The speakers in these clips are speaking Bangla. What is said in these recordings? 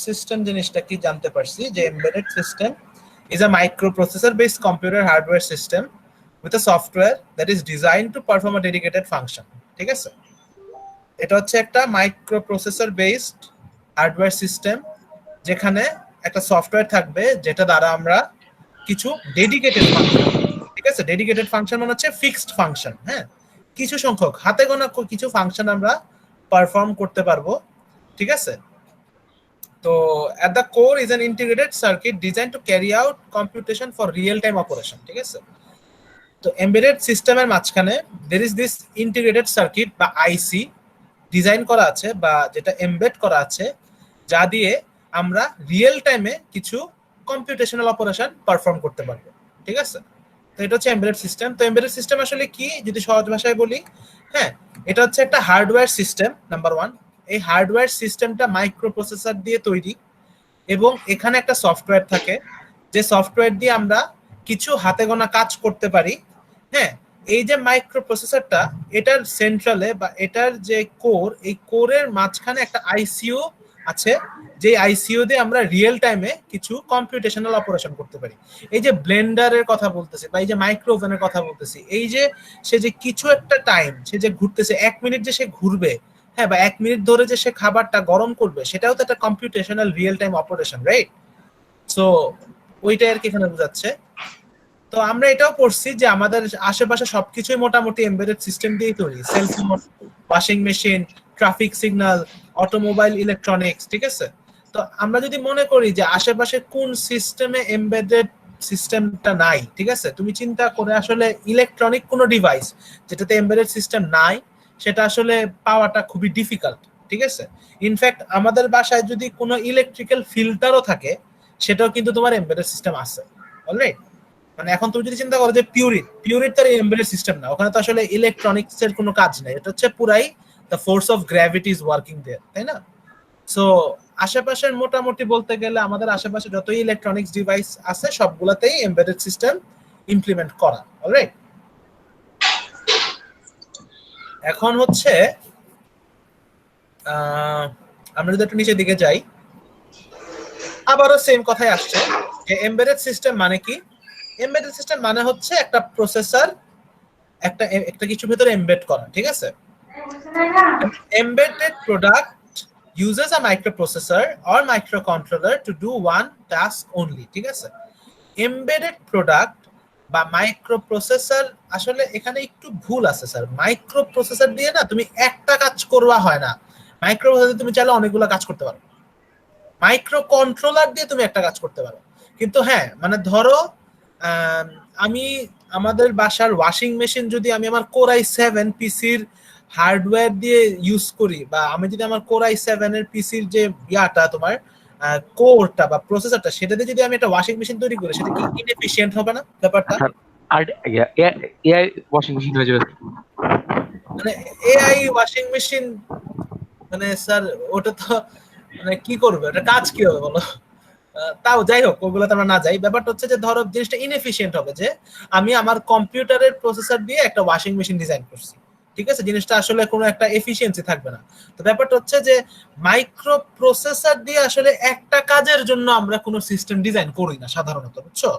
সিস্টেম জিনিসটা কি জানতে পারছি যে embedded system is a microprocessor based computer hardware system with a software that is designed to perform a dedicated function ঠিক আছে এটা হচ্ছে একটা মাইক্রোপ্রসেসর বেসড হার্ডওয়্যার সিস্টেম যেখানে একটা সফটওয়্যার থাকবে যেটা দ্বারা আমরা কিছু ডেডিকেটেড ফাংশন ঠিক আছে ডেডিকেটেড ফাংশন মানে হচ্ছে ফিক্সড ফাংশন হ্যাঁ কিছু সংখ্যক হাতে গোনা কিছু ফাংশন আমরা পারফর্ম করতে পারবো ঠিক আছে তো at the core is an integrated circuit designed to carry out computation for real time operation ঠিক আছে তো এমবেডেড সিস্টেমের মাঝখানে there is this integrated circuit বা আইসি ডিজাইন করা আছে বা যেটা এমবেড করা আছে যা দিয়ে আমরা রিয়েল টাইমে কিছু কম্পিউটেশনাল অপারেশন পারফর্ম করতে পারবো ঠিক আছে তো এটা হচ্ছে এমবেডেড সিস্টেম তো এমবেডেড সিস্টেম আসলে কি যদি সহজ ভাষায় বলি হ্যাঁ এটা হচ্ছে একটা হার্ডওয়্যার সিস্টেম নাম্বার 1 এই হার্ডওয়্যার সিস্টেমটা মাইক্রোপ্রসেসর দিয়ে তৈরি এবং এখানে একটা সফটওয়্যার থাকে যে সফটওয়্যার দিয়ে আমরা কিছু হাতে গোনা কাজ করতে পারি হ্যাঁ এই যে মাইক্রোপ্রসেসরটা এটার সেন্ট্রালে বা এটার যে কোর এই কোরের মাঝখানে একটা আইসিইউ আছে যে আইসিইউ দিয়ে আমরা রিয়েল টাইমে কিছু কম্পিউটেশনাল অপারেশন করতে পারি এই যে ব্লেন্ডারের কথা বলতেছি বা এই যে মাইক্রোওভেনের কথা বলতেছি এই যে সে যে কিছু একটা টাইম সে যে ঘুরতেছে 1 মিনিট যে সে ঘুরবে হ্যাঁ বা 1 মিনিট ধরে যে সে খাবারটা গরম করবে সেটাও তো একটা computational real time operation right so ওইটাই আর কি এখানে বোঝাচ্ছে তো আমরা এটাও পড়ছি যে আমাদের আশেপাশে সবকিছুই মোটামুটি এমবেডেড সিস্টেম দিয়েই তৈরি cellphone washing machine traffic signal automobile electronics ঠিক আছে তো আমরা যদি মনে করি যে আশেপাশে কোন সিস্টেমে এমবেডেড সিস্টেমটা নাই ঠিক আছে তুমি চিন্তা করে আসলে ইলেকট্রনিক কোনো ডিভাইস যেটাতে এমবেডেড সিস্টেম নাই সেটা আসলে পাওয়াটা খুবই ডিফিকাল্ট ঠিক আছে ইনফ্যাক্ট আমাদের বাসায় যদি কোনো ইলেকট্রিক্যাল ফিল্টারও থাকে সেটাও কিন্তু তোমার এমবেডেড সিস্টেম আছে অলরাইট মানে এখন তুমি যদি চিন্তা করো যে পিউরিট তার এমবেডেড সিস্টেম না ওখানে তো আসলে ইলেকট্রনিক্স এর কোনো কাজ নাই এটা হচ্ছে পুরাই the force of gravity is working there তাই না সো আশেপাশের মোটামুটি বলতে গেলে আমাদের আশেপাশে যতই ইলেকট্রনিক্স ডিভাইস আছে সবগুলাতেই এমবেডেড সিস্টেম ইমপ্লিমেন্ট করা অলরাইট এখন হচ্ছে আমরা যদি একটু নিচের দিকে যাই আবারও সেম কথাই আসছে যে এমবেডেড সিস্টেম মানে কি এমবেডেড সিস্টেম মানে হচ্ছে একটা প্রসেসর একটা কিছু ভিতরে এমবেড করা ঠিক আছে embedded product uses a microprocessor or microcontroller to do one task only ঠিক আছে embedded product বা মাইক্রোপ্রসেসর আসলে এখানে একটু ভুল আছে স্যার মাইক্রোপ্রসেসর দিয়ে না তুমি একটা কাজ করবা হয় না মাইক্রোপ্রসেসর তুমি চাইলে অনেকগুলো কাজ করতে পারো মাইক্রো কন্ট্রোলার দিয়ে তুমি একটা কাজ করতে পারো কিন্তু হ্যাঁ মানে ধরো আমি আমাদের বাসার ওয়াশিং মেশিন যদি আমি আমার কোর i7 পিসির হার্ডওয়্যার দিয়ে ইউজ করি বা আমি যদি আমার কোর i7 এর পিসির যে ইয়াটা তোমার কোরটা বা প্রসেসরটা সেটা দিয়ে যদি আমি একটা ওয়াশিং মেশিন তৈরি করি সেটা কি ইনএফিশিয়েন্ট হবে না ব্যাপারটা আর এআই ওয়াশিং মেশিন হয়ে যাবে মানে এআই ওয়াশিং মেশিন মানে স্যার ওটা তো মানে কি করবে এটা কাজ কি হবে বলো তাও যাই হোক ওগুলোতে আমরা না যাই ব্যাপারটা হচ্ছে যে ধরো জিনিসটা ইনএফিশিয়েন্ট হবে যে আমি আমার কম্পিউটারের প্রসেসর দিয়ে একটা ওয়াশিং মেশিন ডিজাইন করছি ঠিক আছে জিনিসটা আসলে কোনো একটা এফিশিয়েন্সি থাকবে না তো ব্যাপারটা হচ্ছে যে মাইক্রো প্রসেসর দিয়ে আসলে একটা কাজের জন্য আমরা কোনো সিস্টেম ডিজাইন করি না সাধারণত বুঝছো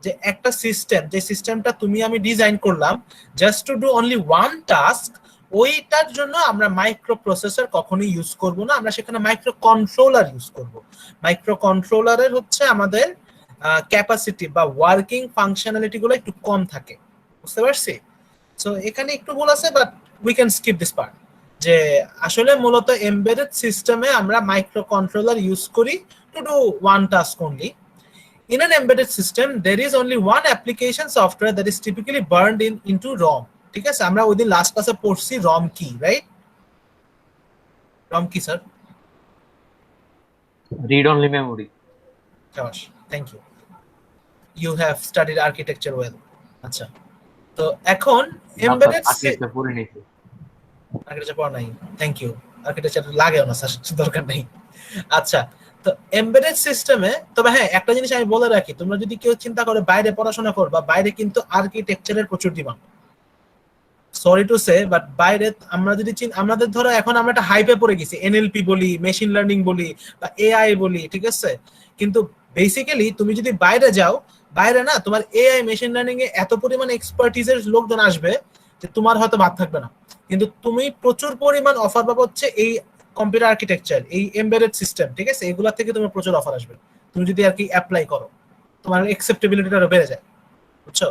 যে একটা সিস্টেম যে সিস্টেমটা তুমি আমি ডিজাইন করলাম just to do only one task ওইটার জন্য আমরা মাইক্রো প্রসেসর কখনোই ইউজ করব না আমরা সেখানে মাইক্রো কন্ট্রোলার ইউজ করব মাইক্রো কন্ট্রোলারের হচ্ছে আমাদের ক্যাপাসিটি বা ওয়ার্কিং ফাংশনালিটি গুলো একটু কম থাকে বুঝতে পারছি সো এখানে একটু ভুল আছে but we can skip this part যে আসলে মূলত এমবেডেড সিস্টেমে আমরা মাইক্রো কন্ট্রোলার ইউজ করি to do one task only in an embedded system there is only one application software that is typically burned into ROM ঠিক আছে আমরা ওই দিন লাস্ট ক্লাসে পড়ছি ROM কি রাইট ROM কি sir read only memory Josh thank you you have studied architecture well আচ্ছা তো এখন embedded আর্কিটেকচার পড়া নাই থ্যাংক ইউ আর্কিটেকচার লাগেও না স্যার দরকার নেই আচ্ছা তো এমবেডেড সিস্টেমে তবে হ্যাঁ একটা জিনিস আমি বলে রাখি তোমরা যদি কেউ চিন্তা করে বাইরে পড়াশোনা করবা বাইরে কিন্তু আর্কিটেকচারের প্রচুর demand sorry to say, but বাইরে আমরা যদি আমাদের ধরো এখন আমরা একটা হাইপে পড়ে গেছি, এনএলপি বলি, মেশিন লার্নিং বলি বা এআই বলি, ঠিক আছে? কিন্তু বেসিক্যালি তুমি যদি বাইরে যাও, বাইরে না তোমার এআই মেশিন লার্নিং এ এত পরিমাণে এক্সপার্টিজের লোকজন আসবে যে তোমার হয়তো ভাত থাকবে না। কিন্তু তুমি প্রচুর পরিমাণ অফার পাবো হচ্ছে এই কম্পিউটার আর্কিটেকচার, এই এমবেডেড সিস্টেম, ঠিক আছে? এগুলা থেকে তোমার প্রচুর অফার আসবে তুমি যদি আর কি অ্যাপ্লাই করো, তোমার অ্যাকসেপ্টেবিলিটিটা বেড়ে যায়, বুঝছো?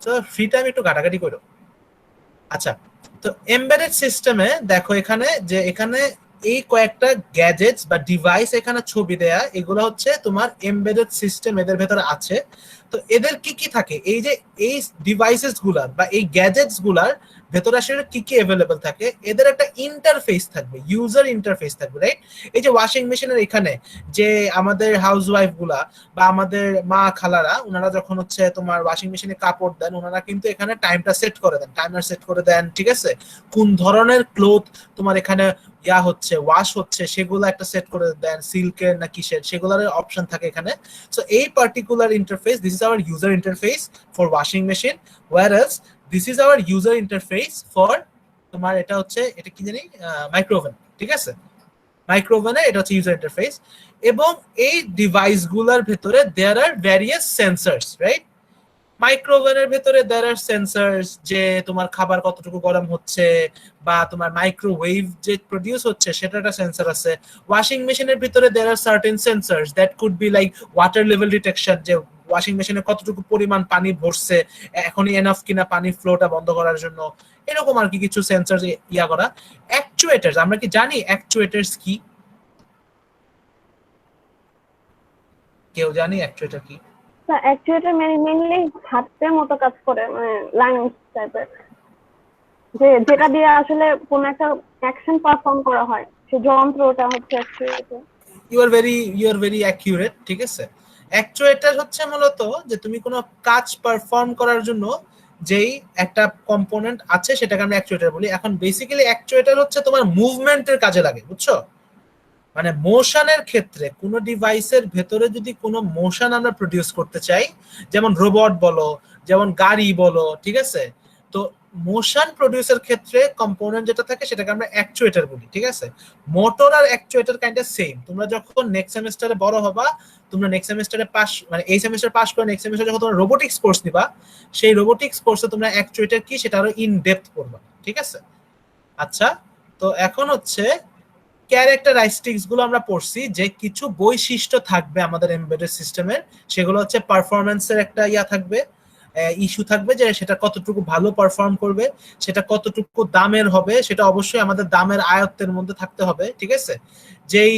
তো ফ্রি টাইম একটু ঘাটাঘাটি করো। আচ্ছা, তো এমবেডেড সিস্টেমে দেখো এখানে যে এখানে এই কয়েকটা গ্যাজেটস বা ডিভাইস এখানে ছবি দেয়া, এগুলো হচ্ছে তোমার এমবেডেড সিস্টেম এদের ভেতরে আছে। তো এদের কি কি থাকে, এই যে এই ডিভাইসেস গুলার বা এই গ্যাজেটস গুলার ভেতরে আসলে কি কি অ্যাভেলেবল থাকে, এদের একটা ইন্টারফেস থাকবে, ইউজার ইন্টারফেস থাকবে, রাইট? এই যে ওয়াশিং মেশিনের এখানে যে আমাদের হাউসওয়াইফ গুলা বা আমাদের মা খালারা, ওনারা যখন হচ্ছে তোমার ওয়াশিং মেশিনে কাপড় দেন, ওনারা কিন্তু এখানে টাইমটা সেট করে দেন, টাইমার সেট করে দেন, ঠিক আছে? কোন ধরনের ক্লোথ তোমার এখানে ইয়া হচ্ছে, ওয়াশ হচ্ছে, সেগুলো একটা সেট করে দেন, সিল্কের না কিসের, সেগুলোর অপশন থাকে এখানে। সো এই particular interface, this is our user interface for washing machine, whereas this is our user interface for তোমার এটা হচ্ছে, এটা কি জানি, মাইক্রোওভেন, ঠিক আছে? মাইক্রোওভেনে এটা হচ্ছে ইউজার ইন্টারফেস। এবং এই ডিভাইসগুলোর ভেতরে দেয়ার আর ভ্যারিয়াস সেন্সরস, রাইট? মাইক্রোওভেনের ভেতরে দেয়ার আর সেন্সরস, যে তোমার খাবার কতটুকু গরম হচ্ছে বা তোমার মাইক্রোওয়েভ যে প্রডিউস হচ্ছে সেটা একটা সেন্সর আছে। ওয়াশিং মেশিনের ভিতরে there are certain sensors that could be like water level detection, যে ওয়াশিং মেশিনে কতটুকু পরিমাণ পানি ভরছে, এখনই এনাফ কিনা পানি ফ্লোটা বন্ধ করার জন্য, এরকম আর কি কিছু সেন্সর ইয়া করা। অ্যাকচুয়েটার্স, আমরা কি জানি অ্যাকচুয়েটার্স কি? কেউ জানি অ্যাকচুয়েটার কি? অ্যাকচুয়েটার মেইনলি হাতের মতো কাজ করে, মানে লাইন্স টাইপের, যে যেটা দিয়ে আসলে কোন একটা অ্যাকশন পারফর্ম করা হয়, সেই যন্ত্রটা হচ্ছে actuator. You are very accurate, ঠিক আছে? অ্যাকচুয়েটার হচ্ছে মূলত যে তুমি কোনো কাজ পারফর্ম করার জন্য যেই একটা কম্পোনেন্ট আছে সেটাকে আমরা অ্যাকচুয়েটার বলি। এখন বেসিক্যালি অ্যাকচুয়েটার হচ্ছে তোমার মুভমেন্টের কাজে লাগে, বুঝছো? মানে মোশনের ক্ষেত্রে কোনো ডিভাইসের ভেতরে যদি কোনো মোশন আমরা প্রডিউস করতে চাই, যেমন রোবট বলো, যেমন গাড়ি বলো, ঠিক আছে? তো মোশন প্রডিউসের ক্ষেত্রে কম্পোনেন্ট যেটা থাকে সেটাকে আমরা অ্যাকচুয়েটর বলি, ঠিক আছে? মোটর আর অ্যাকচুয়েটর কাইন্ডটা সেম। তোমরা যখন নেক্সট সেমিস্টারে বড় হবা, তোমরা নেক্সট সেমিস্টারে পাস, মানে এই সেমিস্টার পাস করে নেক্সট সেমিস্টারে যখন তোমরা রোবোটিক্স কোর্স নিবা, সেই রোবোটিক্স কোর্সে তোমরা অ্যাকচুয়েটর কি সেটা আরো ইন ডেপথ পড়বা, ঠিক আছে? আচ্ছা, তো এখন হচ্ছে ক্যারেক্টারিস্টিক্স গুলো আমরা পড়ছি, যে কিছু বৈশিষ্ট্য থাকবে আমাদের এমবেডেড সিস্টেমের, সেগুলো হচ্ছে পারফরম্যান্সের একটা ইয়া থাকবে, ইস্যু থাকবে, যে সেটা কতটুকু ভালো পারফর্ম করবে, সেটা কতটুকু দামের হবে, সেটা অবশ্যই আমাদের দামের আয়ত্তের মধ্যে থাকতে হবে, ঠিক আছে? যেই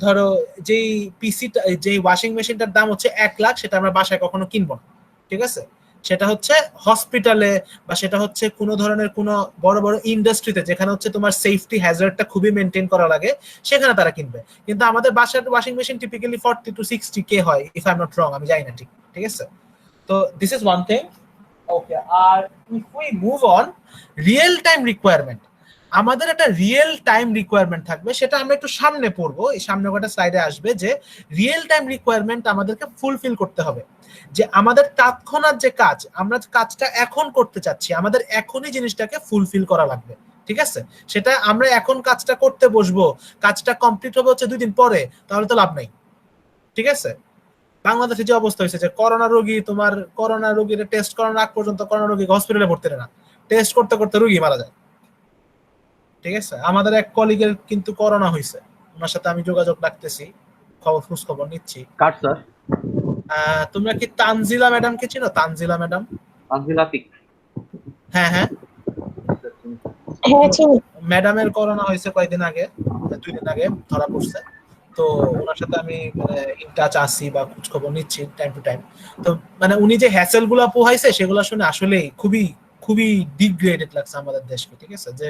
ধরো যেই পিসিটা, যেই ওয়াশিং মেশিনটার দাম হচ্ছে 1 লাখ, সেটা আমরা বাসায় কখনো কিনবো না, ঠিক আছে? সেটা হচ্ছে হসপিটালে বা সেটা হচ্ছে কোনো ধরনের কোনো বড় বড় ইন্ডাস্ট্রিতে, যেখানে হচ্ছে তোমার সেফটি হ্যাজার্ডটা খুবই মেনটেন করা লাগে, সেখানে তারা কিনবে। কিন্তু আমাদের বাসার washing machine typically 40 to 60K হয়, if I am not wrong, আমি জানি না ঠিক, ঠিক আছে? তো this is one thing. Okay, আর if we move on, real time requirement, আমাদের একটা রিয়েল টাইম রিকোয়ারমেন্ট থাকবে, সেটা আমরা একটু সামনে পড়বো, এই সামনে কটা স্লাইডে আসবে, যে রিয়েল টাইম রিকোয়ারমেন্ট আমাদেরকে ফুলফিল করতে হবে। যে আমাদের তৎক্ষণাৎ যে কাজ, আমরা কাজটা এখন করতে চাচ্ছি, আমাদের এখনই জিনিসটাকে ফুলফিল করা লাগবে, ঠিক আছে? সেটা আমরা এখন কাজটা করতে বসবো, কাজটা কমপ্লিট হবে হচ্ছে 2 দিন পরে, তাহলে তো লাভ নাই, ঠিক আছে? বাংলাদেশে যে অবস্থা হয়েছে, যে করোনা রোগী, তোমার করোনা রোগীর টেস্ট করানোর আগ পর্যন্ত করোনা রোগী হসপিটালে ভর্তি না, টেস্ট করতে করতে রোগী মারা যায়, ঠিক আছে? আমাদের এক কলিগের কিন্তু করোনা হয়েছে, ওনার সাথে আমি যোগাযোগ রাখতেছি, খোঁজ খবর নিচ্ছি। কার স্যার? তোমরা কি তানজিলা ম্যাডামকে চিনো? তানজিলা ম্যাডাম? তানজিলা পিক। হ্যাঁ হ্যাঁ, হ্যাঁ চিনি। ম্যাডামের করোনা হয়েছে কয়েকদিন আগে, 2 দিন আগে ধরা পড়ছে। তো ওনার সাথে আমি ইন টাচ আছি বা খোঁজ খবর নিচ্ছি টাইম টু টাইম। তো মানে উনি যে হ্যাসেল গুলা পোহাইছে সেগুলো শুনে আসলে খুবই খুবই ডিগ্রেডেড লাগছে আমাদের দেশকে, ঠিক আছে? যে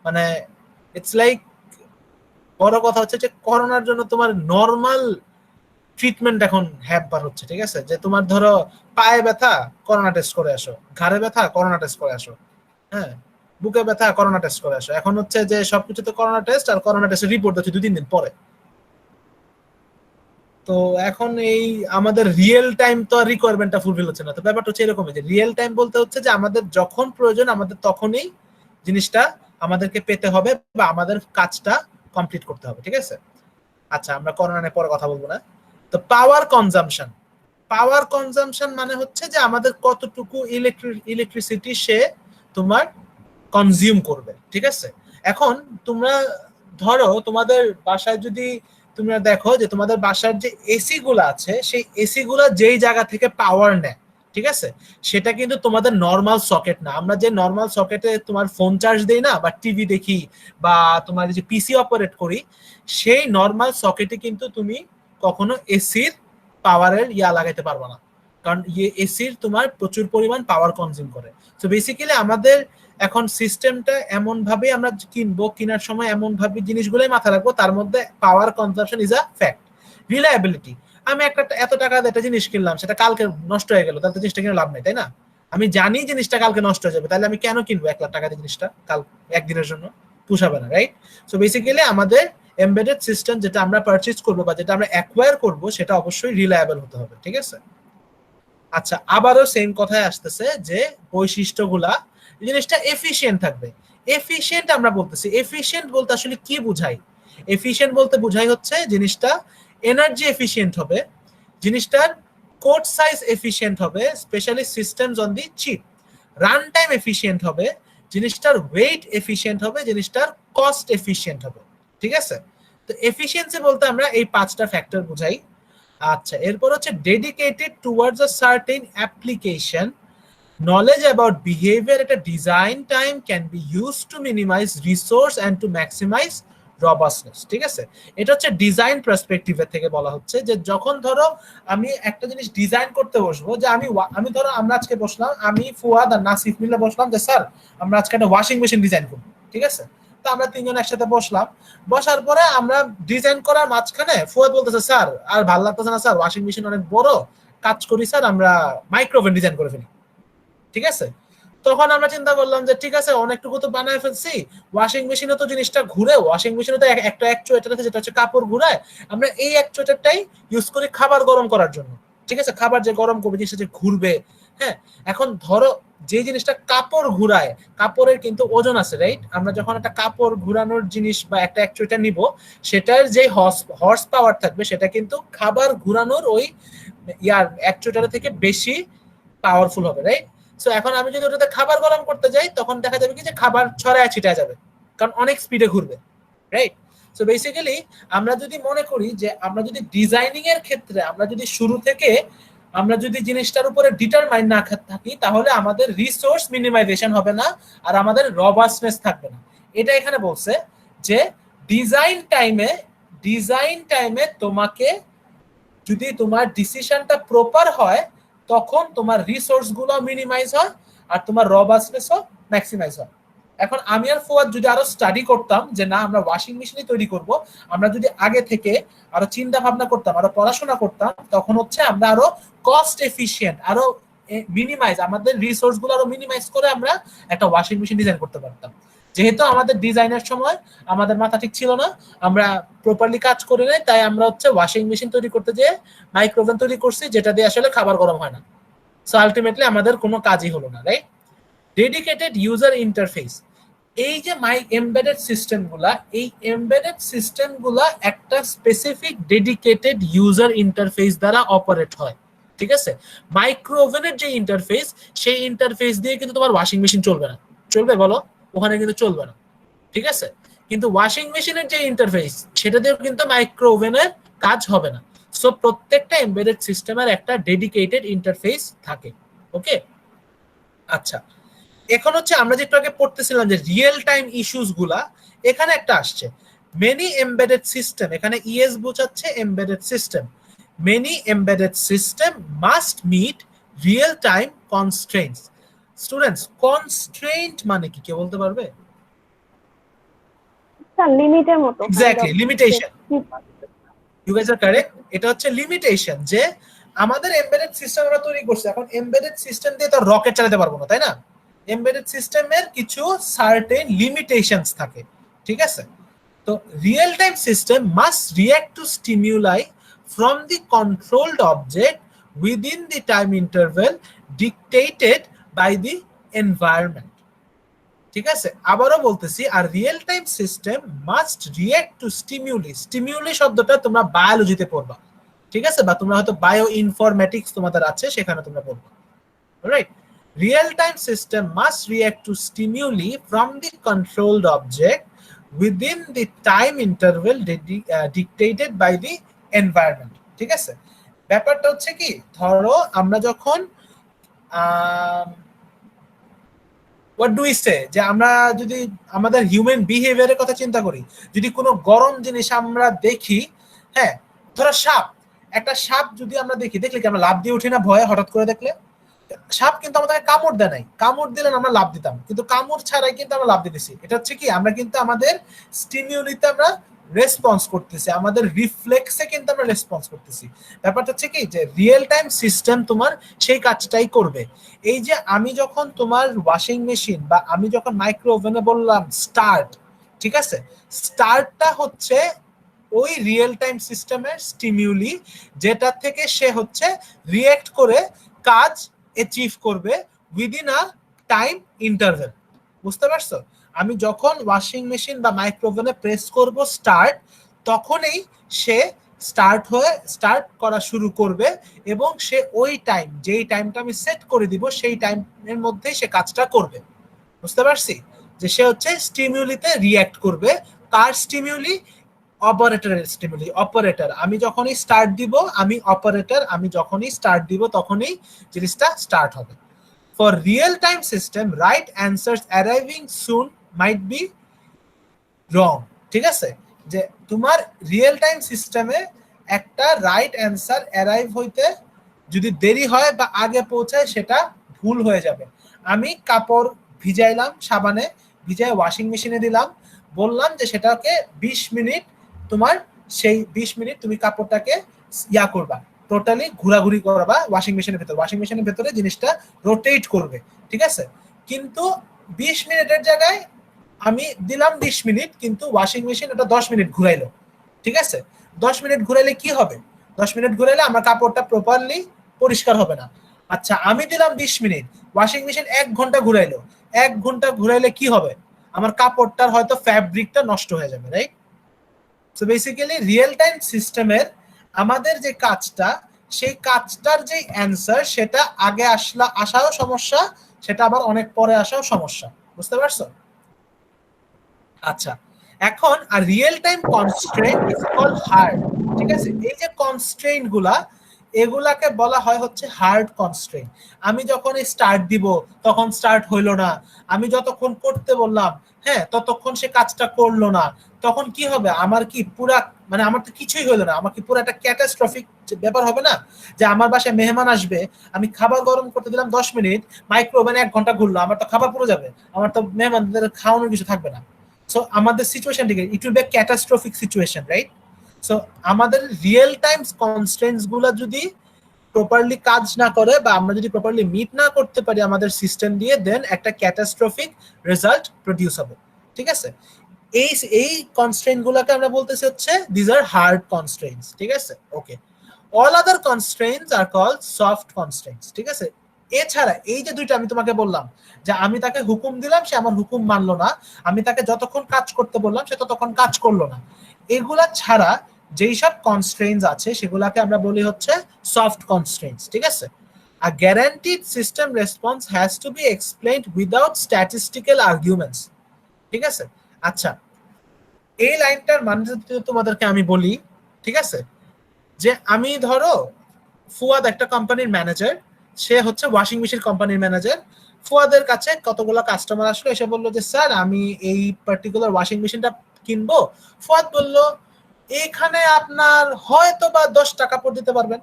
মানে ইটস লাইক, বড় কথা হচ্ছে যে করোনার জন্য তোমার নরমাল ট্রিটমেন্ট এখন হ্যাম্পার হচ্ছে, ঠিক আছে? যে তোমার ধরো পায়ে ব্যথা, করোনা টেস্ট করে আসো, ঘাড়ে ব্যথা, করোনা টেস্ট করে আসো, হ্যাঁ, বুকে ব্যথা, করোনা টেস্ট করে আসো। এখন হচ্ছে যে সবকিছুতে করোনা টেস্ট, আর করোনা টেস্টের রিপোর্ট হচ্ছে 2-3 দিন পরে। তো এখন এই আমাদের রিয়েল টাইম তো আর রিকোয়ারমেন্টটা ফুলফিল হচ্ছে না। তো ব্যাপারটা হচ্ছে এরকমই যে রিয়েল টাইম বলতে হচ্ছে যে আমাদের যখন প্রয়োজন আমাদের তখনই জিনিসটা আমাদেরকে পেতে হবে বা আমাদের কাজটা কমপ্লিট করতে হবে, ঠিক আছে? আচ্ছা, আমরা করোনা নিয়ে পরে কথা বলবো না। তো পাওয়ার কনজাম্পশন মানে হচ্ছে যে আমাদের কতটুকু ইলেকট্রিসিটি সে তোমার কনজিউম করবে, ঠিক আছে? এখন তোমরা ধরো তোমাদের বাসায় যদি তোমরা দেখো যে তোমাদের বাসার যে এসি গুলো আছে সেই এসি গুলো যেই জায়গা থেকে পাওয়ার নেয়, ঠিক আছে, সেটা কিন্তু তোমাদের নর্মাল সকেট না। আমরা যে নর্মাল সকেটে তোমার ফোন চার্জ দেই না বা টিভি দেখি বা তোমার যে পিসি অপারেট করি, সেই নর্মাল সকেটে কিন্তু তুমি কখনো এসির পাওয়ারের লাগাইতে পারবে না, কারণ এসির তোমার প্রচুর পরিমাণ পাওয়ার কনজিউম করে। তো বেসিক্যালি আমাদের এখন সিস্টেমটা এমন ভাবে আমরা কেনার সময় এমন ভাবে জিনিসগুলোই মাথায় রাখবো, তার মধ্যে power consumption is a fact. Reliability, আমি এত টাকা দিয়ে একটা জিনিস কিনলাম, সেটা কালকে নষ্ট হয়ে গেল, তাহলে তো জিনিসটা কিনে লাভ নেই, তাই না? আমি জানি জিনিসটা কালকে নষ্ট হয়ে যাবে, তাহলে আমি কেন কিনবো 1 লাখ টাকা দিয়ে জিনিসটা কাল একদিনের জন্য? পুষাবে না, রাইট? সো বেসিক্যালি আমাদের এমবেডেড সিস্টেম যেটা আমরা পারচেজ করবো বা যেটা আমরা অ্যাকোয়ার করবো সেটা অবশ্যই রিলায়েবল হতে হবে, ঠিক আছে? আচ্ছা, আবারও সেম কথায় আসতেছে যে বৈশিষ্ট্যগুলা, জিনিসটা এফিশিয়েন্ট থাকবে। এফিশিয়েন্ট আমরা বলতেছি, এফিশিয়েন্ট বলতে আসলে কি বুঝাই? এফিশিয়েন্ট বলতে বুঝাই হচ্ছে জিনিসটা এনার্জি এফিশিয়েন্ট হবে, জিনিসটার কোড সাইজ এফিশিয়েন্ট হবে, specially systems on the chip. Run time efficient হবে, জিনিসটার ওয়েট এফিশিয়েন্ট হবে, জিনিসটার কস্ট এফিশিয়েন্ট হবে, ঠিক আছে? তো এফিশিয়েন্সি বলতে আমরা এই 5টা ফ্যাক্টর বুঝাই। আচ্ছা, এরপর হচ্ছে dedicated towards a certain application, knowledge about behavior at a design time can be used to minimize resource and to maximize robustness, ঠিক আছে? এটা হচ্ছে ডিজাইন পার্সপেক্টিভের থেকে বলা হচ্ছে যে যখন ধরো আমি একটা জিনিস ডিজাইন করতে বসবো, যে আমি ধরো আমরা আজকে বসলাম, আমি ফুয়াদ আর নাসিফ মিলে বসলাম যে স্যার আমরা আজকে একটা ওয়াশিং মেশিন ডিজাইন করবো, ঠিক আছে? তো আমরা তিনজন একসাথে বসলাম, বসার পরে আমরা ডিজাইন করার মাঝখানে ফুয়াদ বলতেছে স্যার আর ভালো লাগতেছে না স্যার, ওয়াশিং মেশিন অনেক বড়, কাজ করি স্যার আমরা মাইক্রোওভেন ডিজাইন করে ফেলি, ঠিক আছে? তখন আমরা চিন্তা করলাম যে ঠিক আছে অনেকটুকু তো বানায় ফেলছি, ওয়াশিং মেশিনে তো জিনিসটা ঘুরে, ওয়াশিং মেশিনে তো একটা অ্যাকচুয়েটার আছে যেটা হচ্ছে কাপড় ঘুরায়, আমরা এই অ্যাকচুয়েটারটাই ইউজ করি খাবার গরম করার জন্য, ঠিক আছে? খাবার যে গরম করবে জিনিসটা যে ঘুরবে, হ্যাঁ। এখন ধরো যে জিনিসটা কাপড় ঘুরায়, কাপড়ের কিন্তু ওজন আছে, রাইট? আমরা যখন একটা কাপড় ঘুরানোর জিনিস বা একটা অ্যাকচুয়েটার নিব, সেটার যে হর্স পাওয়ার থাকবে সেটা কিন্তু খাবার ঘুরানোর ওই অ্যাকচুয়েটার থেকে বেশি পাওয়ারফুল হবে, রাইট? সো এখন আমি যদি ওটাতে খাবার গরম করতে যাই তখন দেখা যাবে কি যে খাবার ছড়ায় ছিটায় যাবে, কারণ অনেক স্পিডে ঘুরবে, রাইট? সো বেসিক্যালি আমরা যদি মনে করি যে আমরা যদি ডিজাইনিং এর ক্ষেত্রে আমরা যদি শুরু থেকে আমরা যদি জিনিসটার উপরে ডিটারমাইন না থাকি, তাহলে আমাদের রিসোর্স মিনিমাইজেশন হবে না আর আমাদের রবাস্টনেস থাকবে না। এটা এখানে বলছে যে ডিজাইন টাইমে তোমাকে যদি তোমার ডিসিশনটা প্রপার হয় তখন তোমার রিসোর্স গুলো মিনিমাইজ হয় আর তোমার রবাস্টনেসও ম্যাক্সিমাইজ হয়। এখন আমি আর ফুয়াদ যদি আরো স্টাডি করতাম যে না আমরা ওয়াশিং মেশিনই তৈরি করব, আমরা যদি আগে থেকে আরো চিন্তা ভাবনা করতাম, আরো পড়াশোনা করতাম, তখন হচ্ছে আমরা আরো কস্ট এফিশিয়েন্ট, আরো মিনিমাইজ, আমাদের রিসোর্স গুলো আরো মিনিমাইজ করে আমরা একটা ওয়াশিং মেশিন ডিজাইন করতে পারতাম। যেহেতু আমাদের ডিজাইনের সময় আমাদের মাথা ঠিক ছিল না, আমরা প্রপারলি কাজ করে নাই, তাই আমরা হচ্ছে ওয়াশিং মেশিন তৈরি করতে যেয়ে মাইক্রোওভেন তৈরি করছি যেটা দিয়ে আসলে খাবার গরম হয় না। সো আলটিমেটলি আমাদের কোনো কাজই হলো না, রাইট? ডেডিকেটেড ইউজার ইন্টারফেস, এই যে এমবেডেড সিস্টেমগুলা, এই এমবেডেড সিস্টেমগুলা একটা স্পেসিফিক ডেডিকেটেড ইউজার ইন্টারফেস দ্বারা অপারেট হয়, ঠিক আছে? মাইক্রোওভেনের যে ইন্টারফেস, সেই ইন্টারফেস দিয়ে কিন্তু তোমার ওয়াশিং মেশিন চলবে না। চলবে বলো? ওখানে কিন্তু চলবে না, ঠিক আছে? কিন্তু ওয়াশিং মেশিনের যে ইন্টারফেস, সেটা দিয়েও কিন্তু মাইক্রোওভেনের কাজ হবে না। সো প্রত্যেকটা এমবেডেড সিস্টেমের একটা ডেডিকেটেড ইন্টারফেস থাকে, ওকে? আচ্ছা, এখন হচ্ছে আমরা যেটা আগে পড়তেছিলাম যে রিয়েল টাইম ইস্যুস গুলা, এখানে একটা আসছে মেনি এমবেডেড সিস্টেম, এখানে ইএস বোঝাচ্ছে embedded system. Many embedded system must meet real time constraints. Students, constraint মানে কি কেউ বলতে পারবে? স্যার লিমিটের মতো, exactly, limitation. You guys are correct. এটা হচ্ছে লিমিটেশন, যে আমাদের এমবেডেড সিস্টেম আমরা তৈরি করছি, এখন এমবেডেড সিস্টেম দিয়ে তো রকেট চালাতে পারবো না, তাই না? এমবেডেড সিস্টেমের কিছু সার্টেন লিমিটেশনস থাকে, ঠিক আছে? তো real time system must react to stimuli from the controlled object within the time interval dictated by the environment. ঠিক আছে, আবারও বলতেছি, a real time system must react to stimuli. Stimuli শব্দটা তোমরা বায়োলজিতে পড়বা, ঠিক আছে, বা তোমরা হয়তো বায়ো ইনফরমেটিক্স তোমাদের আছে সেখানে তোমরা পড়বা। Right, real time system must react to stimuli from the controlled object within the time interval dictated by the environment. ঠিক আছে, ব্যাপারটা হচ্ছে কি, ধরো আমরা যখন what do we say, যে আমরা যদি আমাদের হিউম্যান বিহেভিয়ারের কথা চিন্তা করি, যদি কোনো গরম জিনিস আমরা দেখি, হ্যাঁ ধরো সাপ, একটা সাপ যদি আমরা দেখলে কি আমরা লাফ দিয়ে উঠি না ভয়ে? হঠাৎ করে দেখলে সাপ কিন্তু আমাদেরকে কামড় দেয় নাই, কামড় দিলে আমরা লাফ দিতাম, কিন্তু কামড় ছাড়াই কিন্তু আমরা লাফ দিতেছি। এটা হচ্ছে কি, আমরা কিন্তু আমাদের স্টিমিউলিতে আমরা রেসপন্স করতেছি, আমাদের রিফ্লেক্সে কিন্তু আমরা রেসপন্স করতেছি। ব্যাপারটা হচ্ছে কি, যে রিয়েল টাইম সিস্টেম তোমার সেই কাজটাই করবে। এই যে আমি যখন তোমার ওয়াশিং মেশিন বা আমি যখন মাইক্রো ওভেনে বললাম স্টার্ট, ঠিক আছে, স্টার্টটা হচ্ছে ওই রিয়েল টাইম সিস্টেমের স্টিমিউলি, যেটা থেকে সে হচ্ছে রিঅ্যাক্ট করে কাজ অ্যাচিভ করবে উইদিন আ টাইম ইন্টারভেল। বুঝতে পারছো? আমি যখন ওয়াশিং মেশিন বা মাইক্রোওভেনে প্রেস করব স্টার্ট, তখনই সে স্টার্ট করা শুরু করবে এবং সে ওই টাইম, যেই টাইমটা আমি সেট করে দিব সেই টাইমের মধ্যেই সে কাজটা করবে। বুঝতে পারছি যে সে হচ্ছে স্টিমিউলিতে রিঅ্যাক্ট করবে। কার স্টিমিউলি? অপারেটরের স্টিমিউলি। অপারেটর, আমি যখনই স্টার্ট দিব, আমি অপারেটর, আমি যখনই স্টার্ট দিব তখনই জিনিসটা স্টার্ট হবে। For real-time system, right answers arriving soon might be wrong. ঠিক আছে, যে তোমার রিয়েল টাইম সিস্টেমে একটা রাইট অ্যান্সার অ্যারাইভ হইতে যদি দেরি হয় বা আগে পৌঁছায়, সেটা ভুল হয়ে যাবে। আমি কাপড় ভিজাইলাম, সাবানে ভিজাই ওয়াশিং মেশিনে দিলাম, বললাম যে সেটাকে 20 মিনিট, তোমার সেই 20 মিনিট তুমি কাপড়টাকে ইয়া করবা, টোটালি ঘোরাঘুরি করবা ওয়াশিং মেশিনের ভেতরে, ওয়াশিং মেশিনের ভেতরে জিনিসটা রোটেট করবে। ঠিক আছে, কিন্তু 20 মিনিটের জায়গায় আমি দিলাম 20 মিনিট, কিন্তু ওয়াশিং মেশিন ওটা 10 মিনিট ঘুরাইলো। ঠিক আছে, 10 মিনিট ঘুরাইলে কি হবে? 10 মিনিট ঘুরাইলে আমার কাপড়টা প্রপারলি পরিষ্কার হবে না। আচ্ছা, আমি দিলাম 20 মিনিট, ওয়াশিং মেশিন 1 ঘন্টা ঘুরাইলো, 1 ঘন্টা ঘুরাইলে কি হবে? আমার কাপড়টার হয়তো ফ্যাব্রিকটা নষ্ট হয়ে যাবে, right? So basically real time সিস্টেমের আমাদের যে কাজটা, সেই কাজটার যে অ্যান্সার, সেটা আগে আসাও সমস্যা, সেটা আবার অনেক পরে আসাও সমস্যা। বুঝতে পারছো? আচ্ছা, এখন a real time constraint is called hard. ঠিক আছে, এই যে কনস্ট্রেইন্ট গুলা, এগুলাকে বলা হয় হচ্ছে হার্ড কনস্ট্রেইন্ট। আমি যখন স্টার্ট দিব তখন স্টার্ট হইলো না, আমি যতক্ষণ করতে বললাম, হ্যাঁ, ততক্ষণ সে কাজটা করলো না, তখন কি হবে? আমার কি পুরা, মানে আমার তো কিছুই হলো না, আমার কি পুরো একটা ক্যাটাস্ট্রফিক ব্যাপার হবে না? যে আমার বাসায় মেহমান আসবে, আমি খাবার গরম করতে দিলাম 10 মিনিট, মাইক্রো ওভেনে 1 ঘন্টা ঘুরলো, আমার তো খাবার পুরো যাবে, আমার তো মেহমানদের খাওয়ানোর কিছু থাকবে না। সো আমাদের সিচুয়েশন থেকে it will be a catastrophic situation, right? So আমাদের রিয়েল টাইম কনস্ট্রেন্টস গুলা যদি প্রপারলি কাজ না করে বা আমরা যদি প্রপারলি মিট না করতে পারি আমাদের সিস্টেম দিয়ে, দেন একটা ক্যাটাস্ট্রফিক রেজাল্ট প্রডিউস হবে। ঠিক আছে, এই কনস্ট্রেন্ট গুলাকে আমরা বলতেছি হচ্ছে দিস আর হার্ড কনস্ট্রেন্টস। ঠিক আছে, okay. All other constraints are called soft constraints. ঠিক আছে, এছাড়া এই যে দুইটা আমি তোমাকে বললাম, যে আমি তাকে হুকুম দিলাম, সে আমার হুকুম মানলো না, আমি তাকে যতক্ষণ কাজ করতে বললাম সে ততক্ষণ কাজ করলো না, এগুলা ছাড়া যেই সব কনস্ট্রেন্টস আছে সেগুলাকে আমরা বলি হচ্ছে সফট কনস্ট্রেন্টস। ঠিক আছে, a guaranteed system response has to be explained without statistical arguments. ঠিক আছে, আচ্ছা, এই লাইনটার মানে তোমাদেরকে আমি বলি, ঠিক আছে, যে আমি ধরো ফুয়াদ একটা কোম্পানির ম্যানেজার, সে হচ্ছে ওয়াশিং মেশিন কোম্পানির ম্যানেজার। ফুয়াদের কাছে কতগুলো কাস্টমার আসলো, এসে বললো যে স্যার আমি এই পার্টিকুলার ওয়াশিং মেশিনটা কিনবো। ফুয়াদ বলল এখানে আপনার হয়তো বা 10 টাকা পর দিতে পারবেন,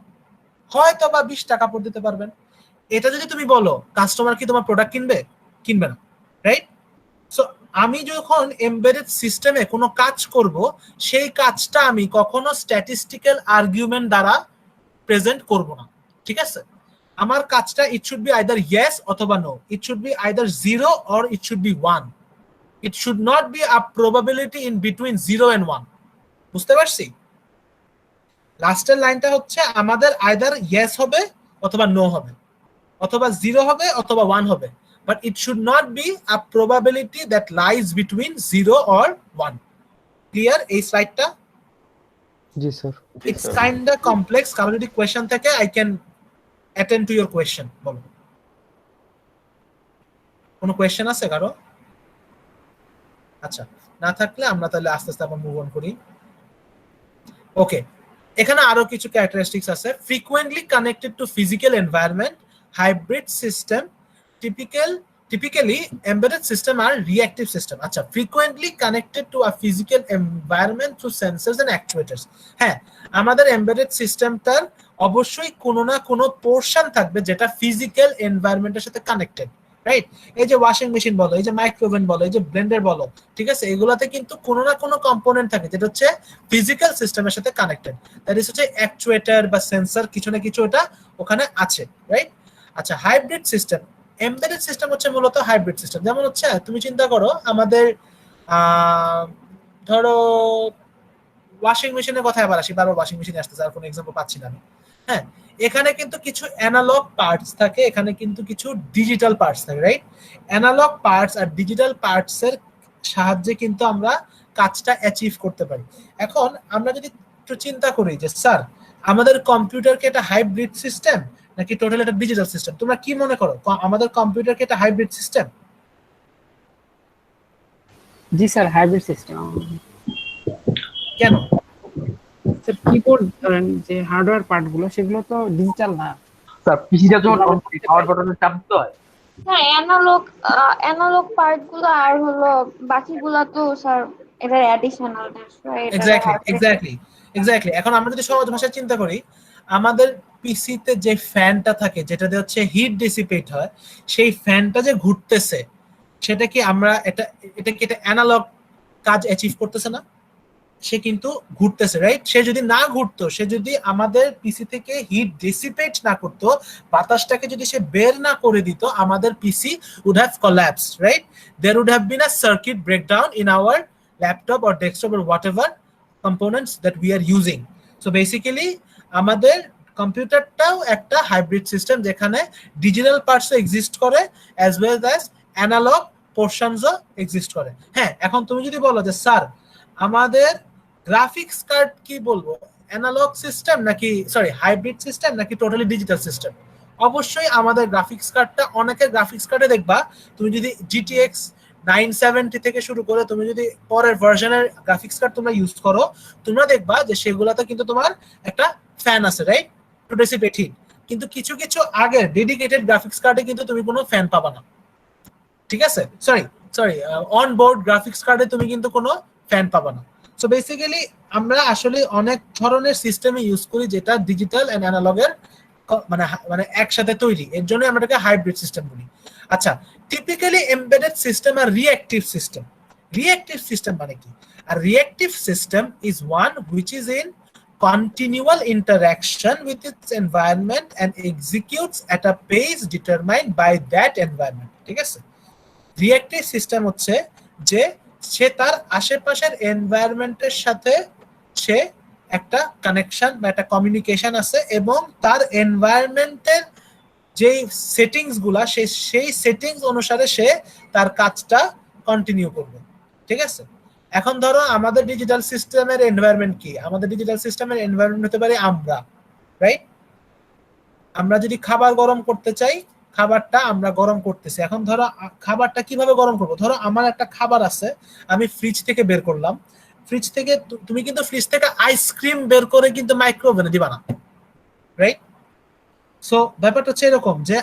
হয়তো বা 20 টাকা পর দিতে পারবেন। এটা যদি তুমি বলো, কাস্টমার কি তোমার প্রোডাক্ট কিনবে? কিনবে না, রাইট? সো আমি যখন এমবেডেড সিস্টেমে কোনো কাজ করব, সেই কাজটা আমি কখনো স্ট্যাটিস্টিক্যাল আর্গুমেন্ট দ্বারা প্রেজেন্ট করব না। ঠিক আছে, আমার কাজটা it should be either yes অথবা no, it should be either 0 or it should be 1, it should not be a probability in between 0 and 1। বুঝতে পারছি? লাস্টের লাইনটা হচ্ছে আমাদের আইদার ইয়েস হবে অথবা নো হবে, অথবা 0 হবে অথবা 1 হবে, but it should not be a probability that lies between 0 or 1। Clear এই স্লাইডটা? জি sir. It's kind of complex. কারো যদি কোয়েশ্চেন থাকে I can attend to your question. বলো, কোনো কোয়েশ্চেন আছে কারো? আচ্ছা, না থাকলে আমরা তাহলে আস্তে আস্তে আবার মুভ অন করি। ওকে, এখানে আরো কিছু ক্যারেক্টারিস্টিক্স আছে। Frequently connected to physical environment, hybrid system, typically embedded system are reactive system. আচ্ছা, frequently connected to a physical environment through sensors and actuators. হ্যাঁ, আমাদের embedded সিস্টেমটার অবশ্যই কোনো না কোনো পোরশন থাকবে যেটা ফিজিক্যাল এনভায়রনমেন্টের সাথে কানেক্টেড, রাইট? এই যে ওয়াশিং মেশিন বলো, এই যে মাইক্রোওভেন বলো, এই যে ব্লেন্ডার বলো, ঠিক আছে, এগুলাতে কিন্তু কোনো না কোনো কম্পোনেন্ট থাকে যেটা হচ্ছে ফিজিক্যাল সিস্টেমের সাথে কানেক্টেড। দ্যাট ইজ হচ্ছে অ্যাকচুয়েটর বা সেন্সর, কিছু না কিছু এটা ওখানে আছে, রাইট? আচ্ছা, হাইব্রিড সিস্টেম, এমবেডেড সিস্টেম হচ্ছে মূলত হাইব্রিড সিস্টেম। যেমন হচ্ছে তুমি চিন্তা করো আমাদের ধরো ওয়াশিং মেশিনের কথা আবার আসি, বারবার ওয়াশিং মেশিনে আসতেছে, আর কোনো এক্সাম্পল পাচ্ছি না আমি। হ্যাঁ, এখানে কিন্তু কিছু অ্যানালগ পার্টস থাকে, এখানে কিন্তু কিছু ডিজিটাল পার্টস থাকে, রাইট? অ্যানালগ পার্টস আর ডিজিটাল পার্টস এর সাহায্যে কিন্তু আমরা কাজটা অ্যাচিভ করতে পারি। এখন আমরা যদি একটু চিন্তা করি যে স্যার আমাদের কম্পিউটার কি একটা হাইব্রিড সিস্টেম নাকি টোটাল একটা ডিজিটাল সিস্টেম, তোমরা কি মনে করো আমাদের কম্পিউটার কি একটা হাইব্রিড সিস্টেম? জি স্যার, হাইব্রিড সিস্টেম। কেন? স্যার কিবোর্ড ধরেন যে হার্ডওয়্যার পার্টগুলো সেগুলো তো ডিজিটাল না স্যার। পিসিটা যখন পাওয়ার বাটনে চাপ দিতে হয়, হ্যাঁ, অ্যানালগ পার্ট গুলো আর হলো বাকিগুলা তো স্যার এটা অ্যাডিশনাল, এক্স্যাক্টলি। এখন আমরা যদি সহজ ভাষায় চিন্তা করি, আমাদের পিসিতে যে ফ্যানটা থাকে যেটা দিয়ে হচ্ছে হিট ডিসিপেট হয়, সেই ফ্যানটা যে ঘুরতেছে সেটা কি আমরা এটা কি এটা অ্যানালগ কাজ অ্যাচিভ করতেছে না? সে কিন্তু ঘুরতেছে, রাইট? সে যদি না ঘুরতো, সে যদি আমাদের পিসি থেকে হিট ডিসিপেট না করতো, বাতাসটাকে যদি সে বের না করে দিত, আমাদের পিসি would have collapsed, right? There would have been a circuit breakdown in our laptop or desktop or whatever components that we are using. So basically আমাদের কম্পিউটারটাও একটা হাইব্রিড সিস্টেম যেখানে ডিজিটাল পার্টসও এক্সিস্ট করে অ্যাজ ওয়েল অ্যাজ অ্যানালগ পোরশনসও এক্সিস্ট করে। হ্যাঁ, এখন তুমি যদি বলো যে স্যার আমাদের গ্রাফিক্স কার্ড কি বলবো, অ্যানালগ সিস্টেম নাকি হাইব্রিড সিস্টেম নাকি টোটালি ডিজিটাল সিস্টেম? অবশ্যই আমাদের গ্রাফিক্স কার্ডটা, অনেকের গ্রাফিক্স কার্ডে দেখবা তুমি যদি GTX 970 থেকে শুরু করে তুমি যদি পরের ভার্সনের গ্রাফিক্স কার্ড তোমরা ইউজ করো, তোমরা দেখবা যে সেগুলাতে কিন্তু তোমার একটা ফ্যান আছে, রাইট, টু ডিসিপেট হিট। কিন্তু কিছু কিছু আগে ডেডিকেটেড গ্রাফিক্স কার্ডে কিন্তু তুমি কোনো ফ্যান পাবা না, ঠিক আছে? সরি অন বোর্ড গ্রাফিক্স কার্ডে তুমি কিন্তু কোনো ফ্যান পাবা না। সো বেসিক্যালি আমরা আসলে অনেক ধরনের সিস্টেমে ইউজ করি যেটা ডিজিটাল এন্ড অ্যানালগের মানে একসাথে তৈরি, এর জন্য আমরা এটাকে হাইব্রিড সিস্টেম বলি। আচ্ছা, typically embedded system are reactive system. Reactive system মানে কি? Are reactive system is one which is in continual interaction with its environment and executes at a pace determined by that environment, ঠিক আছে? রিঅ্যাকটিভ সিস্টেম হচ্ছে যে সে তার আশেপাশের এনভায়রনমেন্টের সাথে সে একটা কানেকশন বা একটা কমিউনিকেশন আছে এবং তার এনভায়রনমেন্টের যেই সেটিংস গুলা সেই সেটিংস অনুসারে সে তার কাজটা কন্টিনিউ করবে, ঠিক আছে? এখন ধরো আমাদের ডিজিটাল সিস্টেমের এনভায়রনমেন্ট কি? আমাদের ডিজিটাল সিস্টেমের এনভায়রনমেন্ট হতে পারে আমরা, রাইট? আমরা যদি খাবার গরম করতে চাই, খাবারটা আমরা গরম করতেছি। এখন ধরো খাবারটা কিভাবে গরম করবো? ধরো আমার একটা খাবার আছে, আমি ফ্রিজ থেকে বের করলাম, ফ্রিজ থেকে তুমি কিন্তু ফ্রিজ থেকে আইসক্রিম বের করে কিন্তু মাইক্রোওভেনে দিবা না, রাইট? সো ব্যাপারটা হচ্ছে এরকম যে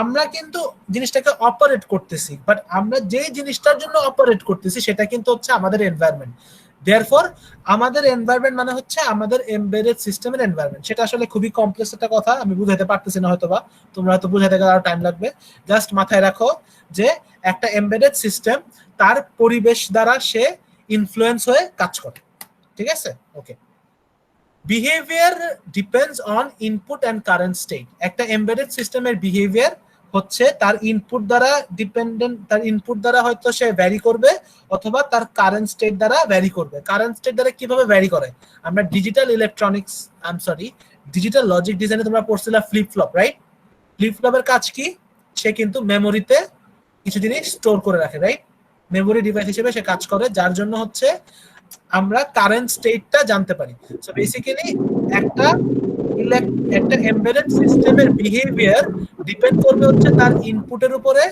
আমরা কিন্তু জিনিসটাকে অপারেট করতেছি, বাট আমরা যে জিনিসটার জন্য অপারেট করতেছি সেটা কিন্তু হচ্ছে আমাদের এনভায়রনমেন্ট। দেয়ারফর আমাদের এনভায়রনমেন্ট মানে হচ্ছে আমাদের এমবেডেড সিস্টেমের এনভায়রনমেন্ট। সেটা আসলে খুবই কমপ্লেক্স একটা কথা, আমি বুঝাতে পারতেছি না, হয়তোবা তোমরা হয়তো বুঝাতে গেলে আরো টাইম লাগবে। জাস্ট মাথায় রাখো যে একটা এমবেডেড সিস্টেম তার পরিবেশ দ্বারা সে ইনফ্লুয়েন্স হয়ে কাজ করে, ঠিক আছে? Okay, behaviour depends on input and current state. একটা এমবেডেড সিস্টেমের বিহেভিয়ার হচ্ছে তার ইনপুট দ্বারা ডিপেন্ডেন্ট, তার ইনপুট দ্বারা হয়তো সে ভ্যারি করবে অথবা তার কারেন্ট স্টেট দ্বারা ভ্যারি করবে। কারেন্ট স্টেট দ্বারা কিভাবে ভ্যারি করে, আমরা ডিজিটাল ইলেকট্রনিক্স ডিজিটাল লজিক ডিজাইনে তোমরা পড়ছিলা ফ্লিপ ফ্লপ, রাইট? ফ্লিপ ফ্লপের কাজ কি, সে কিন্তু মেমোরিতে কিছু জিনিস স্টোর করে রাখে, রাইট? মেমোরি ডিভাইস হিসেবে সে কাজ করে, যার জন্য হচ্ছে আমরা কারেন্ট স্টেটটা জানতে পারি। সো বেসিক্যালি একটা এমবেডেড সিস্টেমের বিহেভিয়ার ডিপেন্ড করবে হচ্ছে তার ইনপুটের উপরে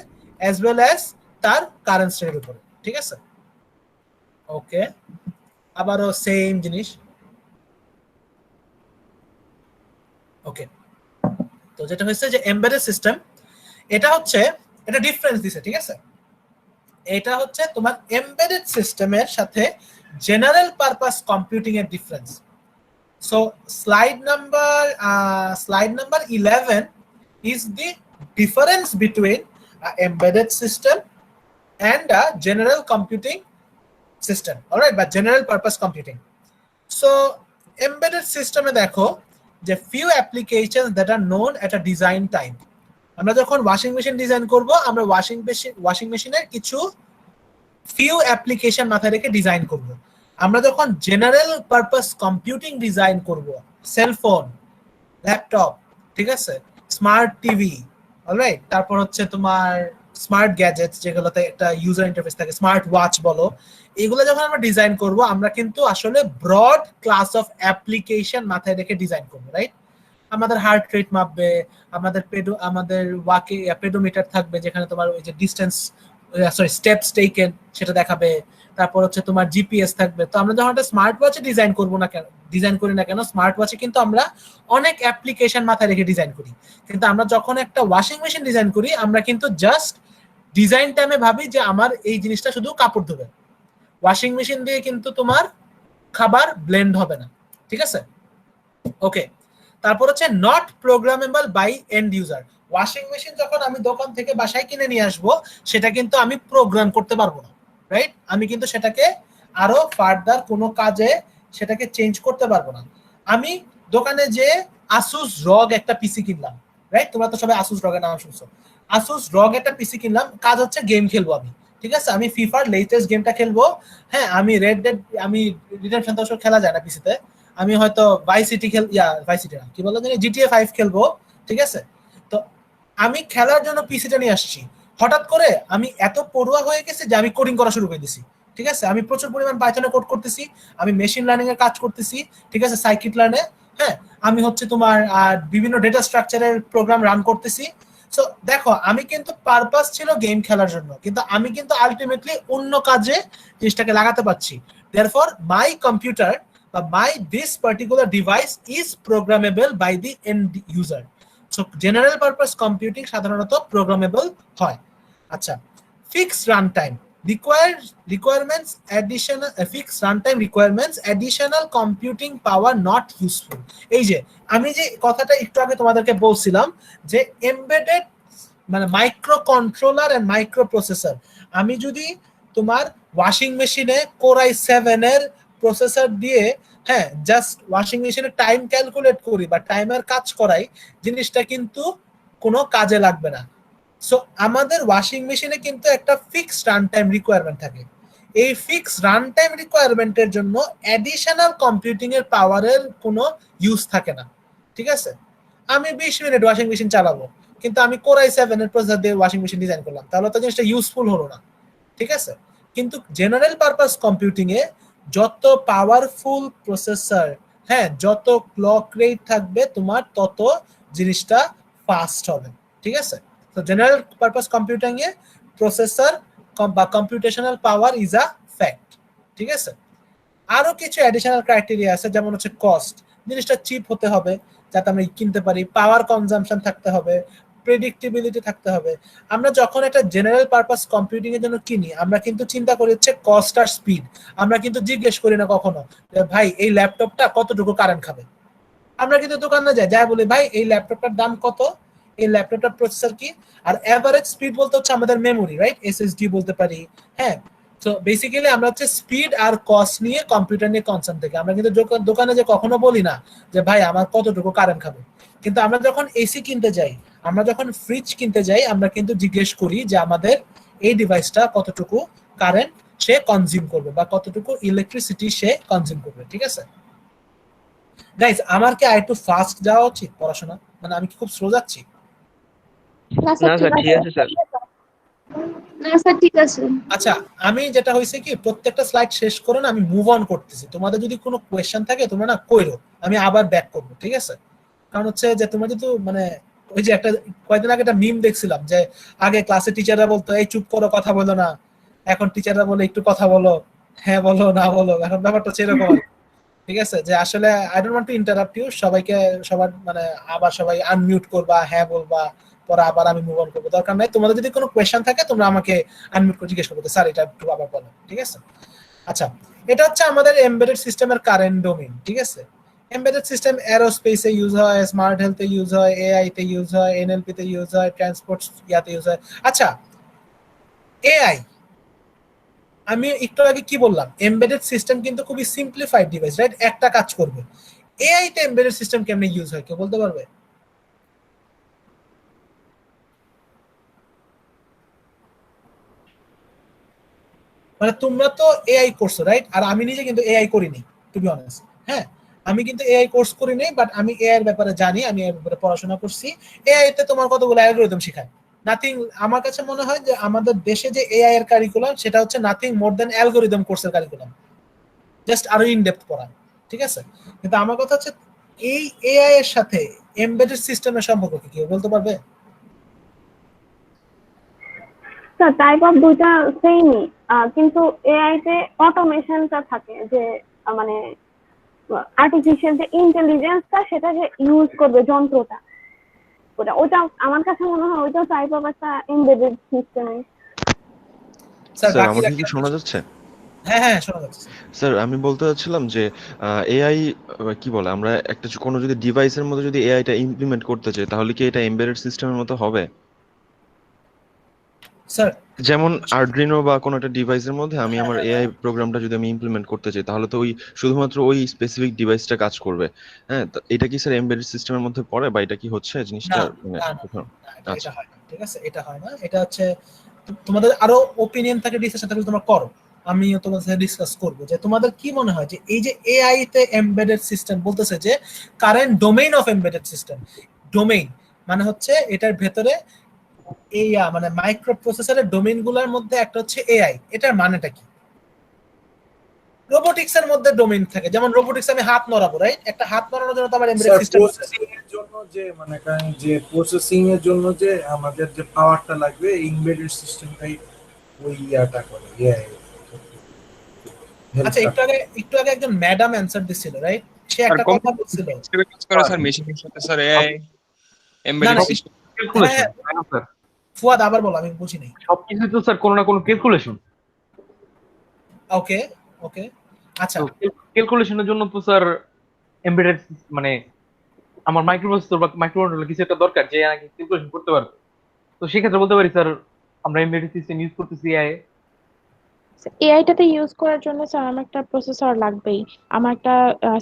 অ্যাজ ওয়েল অ্যাজ তার কারেন্ট স্টেটের উপরে, ঠিক আছে? ওকে, আবারও সেম জিনিস। ওকে, তো যেটা হচ্ছে যে এমবেডেড সিস্টেম, এটা হচ্ছে এটা ডিফারেন্স দিছে, ঠিক আছে? এটা হচ্ছে তোমার এমবেডেড সিস্টেমের সাথে জেনারেল পারপাস কম্পিউটিং এর difference. So slide number 11 is the difference between an embedded system and a general computing system, all right, but general purpose computing. So embedded system এ দেখো যে few applications that are known at a design time. আমরা যখন ওয়াশিং মেশিন ডিজাইন করব, আমরা ওয়াশিং মেশিনের কিছু ফিউ অ্যাপ্লিকেশন মাথায় রেখে ডিজাইন করব। আমরা যখন জেনারেল পারপাস কম্পিউটিং ডিজাইন করব, সেলফোন, ল্যাপটপ, ঠিক আছে, স্মার্ট টিভি, অলরাইট, তারপর হচ্ছে তোমার স্মার্ট গ্যাজেটস যেগুলোতে একটা ইউজার ইন্টারফেস থাকে, স্মার্ট ওয়াচ বলো, এগুলো যখন আমরা ডিজাইন করব, আমরা কিন্তু আসলে ব্রড ক্লাস অফ অ্যাপ্লিকেশন মাথায় রেখে ডিজাইন করব, রাইট? আমাদের হার্ট রেট মাপবে, আমাদের ওয়াকে পেডোমিটার থাকবে যেখানে তোমার ওই যে ডিসটেন্স স্টেপস টেকেন সেটা দেখাবে, তারপর হচ্ছে তোমার জিপিএস থাকবে। তো আমরা যখন একটা স্মার্ট ওয়াচে ডিজাইন করি না কেন, স্মার্ট ওয়াচে কিন্তু আমরা অনেক অ্যাপ্লিকেশন মাথায় রেখে ডিজাইন করি। কিন্তু আমরা যখন একটা ওয়াশিং মেশিন ডিজাইন করি, আমরা কিন্তু জাস্ট ডিজাইন টাইমে ভাবি যে আমার এই জিনিসটা শুধু কাপড় ধোবে। ওয়াশিং মেশিন দিয়ে কিন্তু তোমার খাবার ব্লেন্ড হবে না, ঠিক আছে? ওকে, তারপর হচ্ছে not programmable by end user. Washing machine যখন আমি দোকান থেকে বাসায় কিনে নিয়ে আসবো, সেটা কিন্তু আমি প্রোগ্রাম করতে পারবো না, রাইট? আমি কিন্তু সেটাকে আরো ফার্দার কোনো কাজে সেটাকে চেঞ্জ করতে পারবো না। আমি দোকানে যে আসুস রগ একটা পিসি কিনলাম, রাইট? তোমরা তো সবাই আসুস রগের নাম শুনছো। আসুস রগ একটা পিসি কিনলাম, কাজ হচ্ছে গেম খেলবো আমি, ঠিক আছে? আমি ফিফার লেটেস্ট গেমটা খেলবো, হ্যাঁ, আমি আমি রিডেমশন তো খেলা যায় না পিসিতে, আমি হয়তো ভাইস সিটি না কি বলো জানি জিটিএ 5 খেলবো, ঠিক আছে? তো আমি খেলার জন্য পিসিটা নিয়ে আসছি, হঠাৎ করে আমি এত পড়ুয়া হয়ে গেছি যে আমি কোডিং করা শুরু করে দিছি, ঠিক আছে? আমি প্রচুর পরিমাণ পাইথনে কোড করতেছি, আমি মেশিন লার্নিং এর কাজ করতেছি, ঠিক আছে, সাইকিট লার্নে, হ্যাঁ, আমি হচ্ছে তোমার বিভিন্ন ডেটা স্ট্রাকচারের প্রোগ্রাম রান করতেছি। সো দেখো, আমি কিন্তু পারপাস ছিল গেম খেলার জন্য, কিন্তু আমি কিন্তু আলটিমেটলি অন্য কাজে জিনিসটাকে লাগাতে পারছি। দেয়ারফর মাই কম্পিউটার বা this particular device is programmable by the end user. So general purpose computing সাধারণত programmable হয়। আচ্ছা, fixed runtime requirements additional computing power not useful. এই যে আমি যে কথাটা একটু আগে তোমাদেরকে বলছিলাম যে embedded মানে microcontroller and microprocessor, আমি যদি তোমার ওয়াশিং মেশিনে Core i7 এর প্রসেসর দিয়ে, হ্যাঁ, জাস্ট ওয়াশিং মেশিনে টাইম ক্যালকুলেট করি বা টাইমার কাজ করাই, জিনিসটা কিন্তু কোনো কাজে লাগবে না। সো আমাদের ওয়াশিং মেশিনে কিন্তু একটা ফিক্সড রান টাইম রিকোয়ারমেন্ট থাকে। এই ফিক্সড রান টাইম রিকোয়ারমেন্টের জন্য অ্যাডিশনাল কম্পিউটিং এর পাওয়ারের কোনো ইউজ থাকে না, ঠিক আছে? আমি 20 মিনিট ওয়াশিং মেশিন চালাবো, কিন্তু আমি Core i7 এর প্রসেসর দিয়ে ওয়াশিং মেশিন ডিজাইন করলাম, তাহলে তো জিনিসটা ইউজফুল হলো না, ঠিক আছে? কিন্তু জেনারেল পারপাস কম্পিউটিং এ যত পাওয়ারফুল প্রসেসর, হ্যাঁ, যত ক্লক রেট থাকবে তোমার, তত জিনিসটা ফাস্ট হবে, ঠিক আছে? তো জেনারেল পারপাস কম্পিউটিং এ প্রসেসর বা computational power is a fact, ঠিক আছে? আরো কিছু অ্যাডিশনাল ক্রাইটেরিয়া আছে, যেমন হচ্ছে কস্ট, জিনিসটা চিপ হতে হবে যাতে আমরা কিনতে পারি, পাওয়ার কনজাম্পশন থাকতে হবে, প্রেডিক্টেবিলিটি থাকতে হবে। আমরা যখন একটা জেনারেল পারপাস কম্পিউটিং এর জন্য কিনি, আমরা কিন্তু চিন্তা করি হচ্ছে কস্ট আর স্পিড। আমরা কিন্তু জিজ্ঞেস করি না কখনো ভাই এই ল্যাপটপটা কতটুকু কারেন্ট খাবে। আমরা কিন্তু দোকানে যাই বলি ভাই এই ল্যাপটপটার দাম কত, এই ল্যাপটপটার প্রসেসর কি, আর এভারেজ স্পিড বলতে হচ্ছে আমাদের মেমোরি, রাইট? এসএসডি বলতে পারি, হ্যাঁ। তো বেসিক্যালি আমরা হচ্ছে স্পিড আর কস্ট নিয়ে কম্পিউটার নিয়ে কনসার্ন থেকে আমরা কিন্তু দোকানে যে কখনো বলি না যে ভাই আমার কতটুকু কারেন্ট খাবে, কিন্তু আমরা যখন এসি কিনতে যাই, আমরা যখন ফ্রিজ কিনতে যাই, আমরা কিন্তু জিজ্ঞেস করি যে আমাদের এই ডিভাইসটা কতটুকু কারেন্ট সে কনজিউম করবে বা কতটুকু ইলেকট্রিসিটি সে কনজিউম করবে। ঠিক আছে গাইস, আমার কি আরেকটু ফাস্ট যাওয়া উচিত পড়াশোনা, মানে আমি কি খুব স্লো যাচ্ছি? না স্যার ঠিক আছে স্যার। না স্যার ঠিক আছে। আচ্ছা, আমি যেটা হয়েছে কি প্রত্যেকটা স্লাইড শেষ করে না আমি মুভ অন করতেছি, তোমাদের যদি কোনো কোয়েশ্চেন থাকে তোমরা না কইরো, আমি আবার ব্যাক করব। ঠিক আছে, কারণ হচ্ছে যে তোমরা যদি মানে ওই যে একটা কয়েকদিন আগে একটা মিম দেখছিলাম যে আগে ক্লাসে টিচাররা বলতো এই চুপ করো কথা বলো না, এখন টিচাররা বলে একটু কথা বলো, হ্যাঁ বলো না বলো, এখন ব্যাপারটা সেরকম আর কি। ঠিক আছে, যে আসলে I don't want to interrupt you, সবাইকে সবার মানে আবার সবাই আনমিউট করবা, হ্যাঁ বলবা, পরে আবার আমি মুভ অন করবো, দরকার নাই। তোমাদের যদি কোনো কোয়েশ্চেন থাকে তোমরা আমাকে আনমিউট করে জিজ্ঞেস করবে, স্যার এটা একটু আবার বলো। ঠিক আছে, আচ্ছা এটা হচ্ছে আমাদের এমবেডেড সিস্টেমের কারেন্ট ডোমেইন। ঠিক আছে, এমবেডেড সিস্টেম এরোস্পেসে ইউজ হয়, স্মার্ট হেলথে ইউজ হয়, এআই তে ইউজ হয়, এনএলপি তে ইউজ হয়, ট্রান্সপোর্ট ইয়াতে ইউজ হয়। আচ্ছা এআই, আমি একটু আগে কি বললাম, এমবেডেড সিস্টেম কিন্তু খুবই সিম্পলিফাইড ডিভাইস, রাইট? একটা কাজ করবে। এআই তে এমবেডেড সিস্টেম কেমনে ইউজ হয় কেউ বলতে পারবে? মানে তোমরা তো এআই করছো, রাইট? আর আমি নিজে কিন্তু এআই করিনি, টু বি অনেস্ট। হ্যাঁ, আমি কিন্তু এআই কোর্স করিনি, বাট আমি এআই এর ব্যাপারে জানি, আমি এর ব্যাপারে পড়াশোনা করছি। এআই তে তোমার কতগুলো অ্যালগরিদম শেখায়, নাথিং। আমার কাছে মনে হয় যে আমাদের দেশে যে এআই এর কারিকুলাম সেটা হচ্ছে নাথিং মোর দ্যান অ্যালগরিদম কোর্সের কারিকুলাম, জাস্ট আরো ইন ডেপথ পড়া। ঠিক আছে, কিন্তু আমার কথা হচ্ছে এই এআই এর সাথে এমবেডেড সিস্টেমের সম্পর্ক কি কেউ বলতে পারবে? স্যার টাইপ অফ দুইটা সেমই, কিন্তু এআই তে অটোমেশনটা থাকে যে মানে আর্টিফিশিয়াল যে ইন্টেলিজেন্সটা সেটা যে ইউজ করবে যন্ত্রটা, ওটা আমার কাছে মনে হয় ওইটাও টাইপ অফ একটা এমবেডেড সিস্টেম। স্যার স্যার বাকি আমাকে কি শোনা যাচ্ছে? হ্যাঁ হ্যাঁ শোনা যাচ্ছে। স্যার আমি বলতে চাচ্ছিলাম যে এআই কি বলে, আমরা একটা কোনো যদি ডিভাইসের মধ্যে যদি এআইটা ইমপ্লিমেন্ট করতে চাই তাহলে কি এটা এমবেডেড সিস্টেমের মতো হবে? স্যার যেমন আর্ডুইনো বা কোনো একটা ডিভাইসের মধ্যে আমি আমার এআই প্রোগ্রামটা যদি আমি ইমপ্লিমেন্ট করতে চাই তাহলে তো ওই শুধুমাত্র ওই স্পেসিফিক ডিভাইসটা কাজ করবে। হ্যাঁ, তো এটা কি স্যার এমবেডেড সিস্টেমের মধ্যে পড়ে বা এটা কি হচ্ছে না জিনিসটা মানে না না, কোথাও? এটা আচ্ছা হয় না। ঠিক আছে, এটা হয় না। এটা হচ্ছে তোমাদের আরো ওপিনিয়ন থাকে, ডিসকাশন থাকে, তোমরা করো, আমিও তোমাদের সাথে ডিসকাস করব যে তোমাদের কি মনে হয় যে এই যে এআই তে এমবেডেড সিস্টেম বলতেছে যে current domain of embedded system, domain মানে হচ্ছে এটার ভেতরে এই মানে মাইক্রো প্রসেসরের ডোমেইন গুলোর মধ্যে একটা হচ্ছে এআই, এটার মানেটা কি? রোবোটিক্স এর মধ্যে ডোমেইন থাকে, যেমন রোবোটিক্স আমি হাত নড়াবো, রাইট? একটা হাত নড়ানোর জন্য তো আমার এমবেডেড সিস্টেম আছে। প্রসেসিং এর জন্য যে মানে যে প্রসেসিং এর জন্য যে আমাদের যে পাওয়ারটা লাগবে এমবেডেড সিস্টেমটাই ওই ইয়াটা করে আচ্ছা একটু আগে একজন ম্যাডাম অ্যানসার দিছিল, রাইট? সে আর একটা কথা বলছিল। হিসেবে কাজ করে স্যার, মেশিনের সাথে স্যার এআই এমবেডেড না, সিস্টেম। ক্যালকুলেশন তাই না স্যার? ফুয়াদ আবার বলো, আমি বুঝি নাই। সবকিছু তো স্যার কোনো না কোনো ক্যালকুলেশন। ওকে ওকে, আচ্ছা তো ক্যালকুলেশনের জন্য তো স্যার এমবেডেড মানে আমার মাইক্রোপ্রসেসর বা মাইক্রোকন্ট্রোলার কিছু একটা দরকার যে নাকি ক্যালকুলেশন করতে পারবে। তো সেক্ষেত্রে বলতে পারি স্যার আমরা এমবেডেড সিস্টেম ইউজ করতেছি এআই। এআইটাতে ইউজ করার জন্য স্যার আমার একটা প্রসেসর লাগবেই, আমার একটা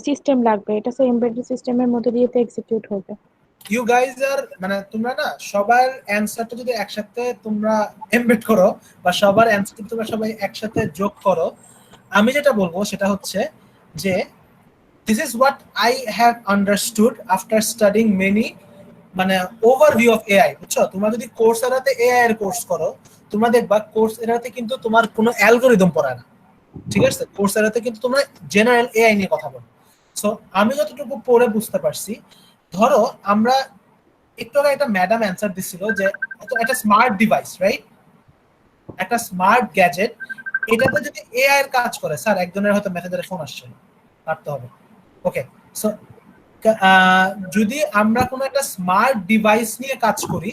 সিস্টেম লাগবে, এটা স্যার এমবেডেড সিস্টেমের মধ্যে দিয়ে তো এক্সিকিউট হবে। ইউ গাইজ আর মানে তোমরা না সবার অ্যানসারটা যদি একসাথে তোমরা এমবেড করো বা সবার অ্যানসার তোমরা সবাই একসাথে যোগ করো, আমি যেটা বলবো সেটা হচ্ছে যে this is what I have understood after studying many মানে ওভারভিউ অফ এআই। বুঝছো, তোমরা যদি কোর্স এরাতে এআই এর কোর্স করো তোমরা দেখবা কোর্স এরাতে কিন্তু তোমার কোনো অ্যালগরিদম পড়ায় না। ঠিক আছে, কোর্স এরাতে কিন্তু তোমরা জেনারেল এআই নিয়ে কথা বলো। সো আমি যতটুকু পড়ে বুঝতে পারছি, ধরো আমরা একটু আগে একটা ম্যাডাম অ্যানসার দিছিল যে একটা স্মার্ট ডিভাইস, রাইট? একটা স্মার্ট গ্যাজেট, এটাতে যদি এআই এর কাজ করে, স্যার একজনের হয়তো মেসেঞ্জারে ফোন আসছে, কাটতে হবে। ওকে, সো যদি আমরা কোনো একটা স্মার্ট ডিভাইস নিয়ে কাজ করি,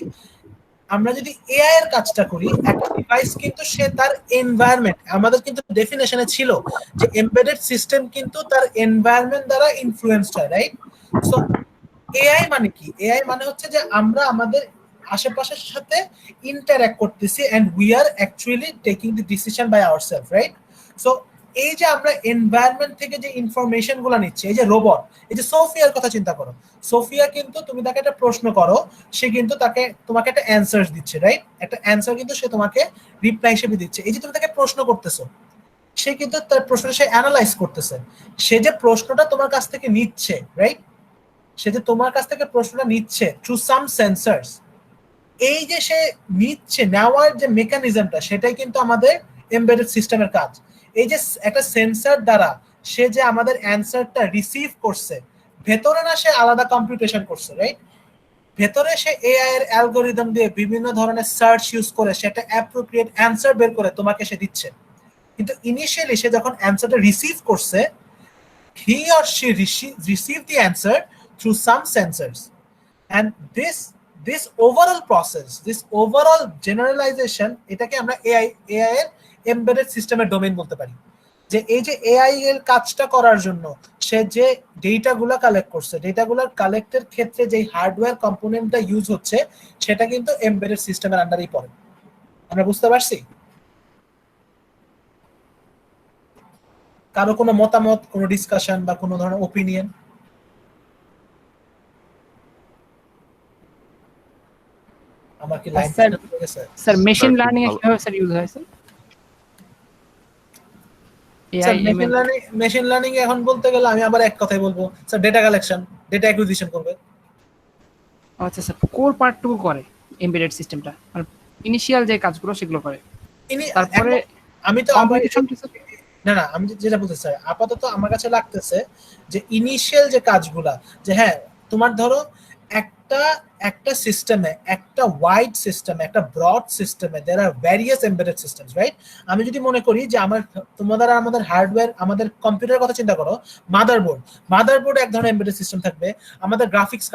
আমরা যদি এআই এর কাজটা করি, একটা ডিভাইস কিন্তু সে তার এনভায়রনমেন্ট, আমাদের কিন্তু ডেফিনেশনে ছিল যে এমবেডেড সিস্টেম কিন্তু তার এনভায়রনমেন্ট দ্বারা ইনফ্লুয়েন্সড হয়, রাইট? সো এআই মানে কি? এআই মানে হচ্ছে যে আমরা আমাদের আশেপাশের সাথে ইন্টারঅ্যাক্ট করতেছি and we are actually taking the decision by ourselves, right? So এই যে আমরা এনভায়রনমেন্ট থেকে যে ইনফরমেশন গুলো নিচ্ছি, এই যে রোবট, এই যে সোফিয়ার কথা চিন্তা করো, সোফিয়া কিন্তু তুমি তাকে একটা প্রশ্ন করো, সে কিন্তু তোমাকে একটা অ্যানসার দিচ্ছে, রাইট? একটা অ্যানসার কিন্তু সে তোমাকে রিপ্লাই হিসেবে দিচ্ছে। এই যে তুমি তাকে প্রশ্ন করতেছো, সে কিন্তু তার প্রশ্নটা সে অ্যানালাইজ করতেছে, সে যে প্রশ্নটা তোমার কাছ থেকে নিচ্ছে, রাইট? সে যে তোমার কাছ থেকে প্রশ্নটা নিচ্ছে থ্রু সাম সেন্সরস, এই যে সে নিচ্ছে, নেওয়ার যে মেকানিজমটা, সেটাই কিন্তু আমাদের এমবেডেড সিস্টেমের কাজ। এই যে একটা সেন্সর দ্বারা সে যে আমাদের অ্যানসারটা রিসিভ করছে, ভেতরে না সে আলাদা কম্পিউটেশন করছে, রাইট? ভেতরে সে এআই এর অ্যালগরিদম দিয়ে বিভিন্ন ধরনের সার্চ ইউজ করে সেটা অ্যাপ্রোপ্রিয়েট অ্যানসার বের করে তোমাকে সে দিচ্ছে। কিন্তু ইনিশিয়ালি সে যখন অ্যানসারটা রিসিভ করছে, he or she received the answer through some sensors, and this overall process, this overall generalization, এটাকে আমরা এআই এর এমবেডেড সিস্টেমের ডোমেইন বলতে পারি। যে এই যে এআই এর কাজটা করার জন্য সে যে ডেটাগুলো কালেক্ট করছে, ডেটাগুলোর কালেক্টের ক্ষেত্রে যে হার্ডওয়্যার কম্পোনেন্টটা ইউজ হচ্ছে, সেটা কিন্তু এমবেডেড সিস্টেমের আন্ডারেই পড়ে। আমরা বুঝতে পারছি? কারো কোনো মতামত, কোনো ডিসকাশন বা কোনো ধরনের ওপিনিয়ন? আমার কি লাইন স্যার, ঠিক আছে? স্যার মেশিন খুব লার্নিং এ ভালো। কিভাবে স্যার ইউজ হয় sir? Sir AI ML. Machine learning এখন বলতে গেলে আমি আবার এক কথাই বলবো, sir data collection, data acquisition করবে। আচ্ছা স্যার, কোর পার্টটুকু করে এমবেডেড সিস্টেমটা, মানে ইনিশিয়াল যে কাজগুলো সেগুলো করে, তারপরে আমি তো আবার কম্পিটিশন। না, আমি যেটা বলতে চাই, আপাতত আমার কাছে লাগতেছে যে ইনিশিয়াল যে কাজগুলা, যে হ্যাঁ তোমার ধরো একটা সিস্টেমে, একটা ওয়াইড সিস্টেমে, একটা ব্রড সিস্টেমে দেয়ার আর ভ্যারিয়াস এমবেডেড সিস্টেমস, রাইট? আমি যদি মনে করি যে আমাদের হার্ডওয়্যার, আমাদের কম্পিউটারের কথা চিন্তা করো, মাদারবোর্ড এক ধরনের এমবেডেড সিস্টেম থাকবে, আমাদের গ্রাফিক্স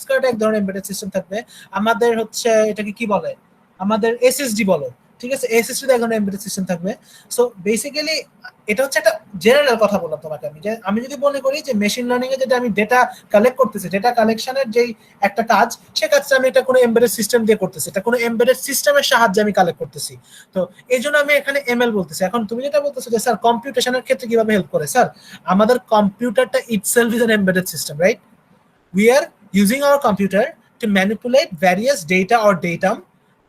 কার্ড এক ধরনের এমবেডেড সিস্টেম থাকবে, আমাদের হচ্ছে এটাকে কি বলে, আমাদের এসএসডি বলো, ঠিক আছে, এসএসডি এক ধরনের এমবেডেড সিস্টেম থাকবে। সো বেসিক্যালি এটা হচ্ছে একটা জেনারেল কথা বললাম তোমাকে আমি, যে আমি যদি মনে করি যে মেশিন লার্নিং এ যেটা আমি ডেটা কালেক্ট করতেছি, ডেটা কালেকশনের যেই একটা কাজ, সে কাজটা আমি এটা কোনো এমবেডেড সিস্টেম দিয়ে করতেছি, এটা কোনো এমবেডেড সিস্টেমের সাহায্যে আমি কালেক্ট করতেছি। তো এই জন্য আমি এখানে এমএল বলতেছি। এখন তুমি যেটা বলতেছো যে স্যার কম্পিউটেশনের ক্ষেত্রে কিভাবে হেল্প করে, স্যার আমাদের কম্পিউটারটা itself is an embedded system, right? We are using our computer to manipulate various data or datum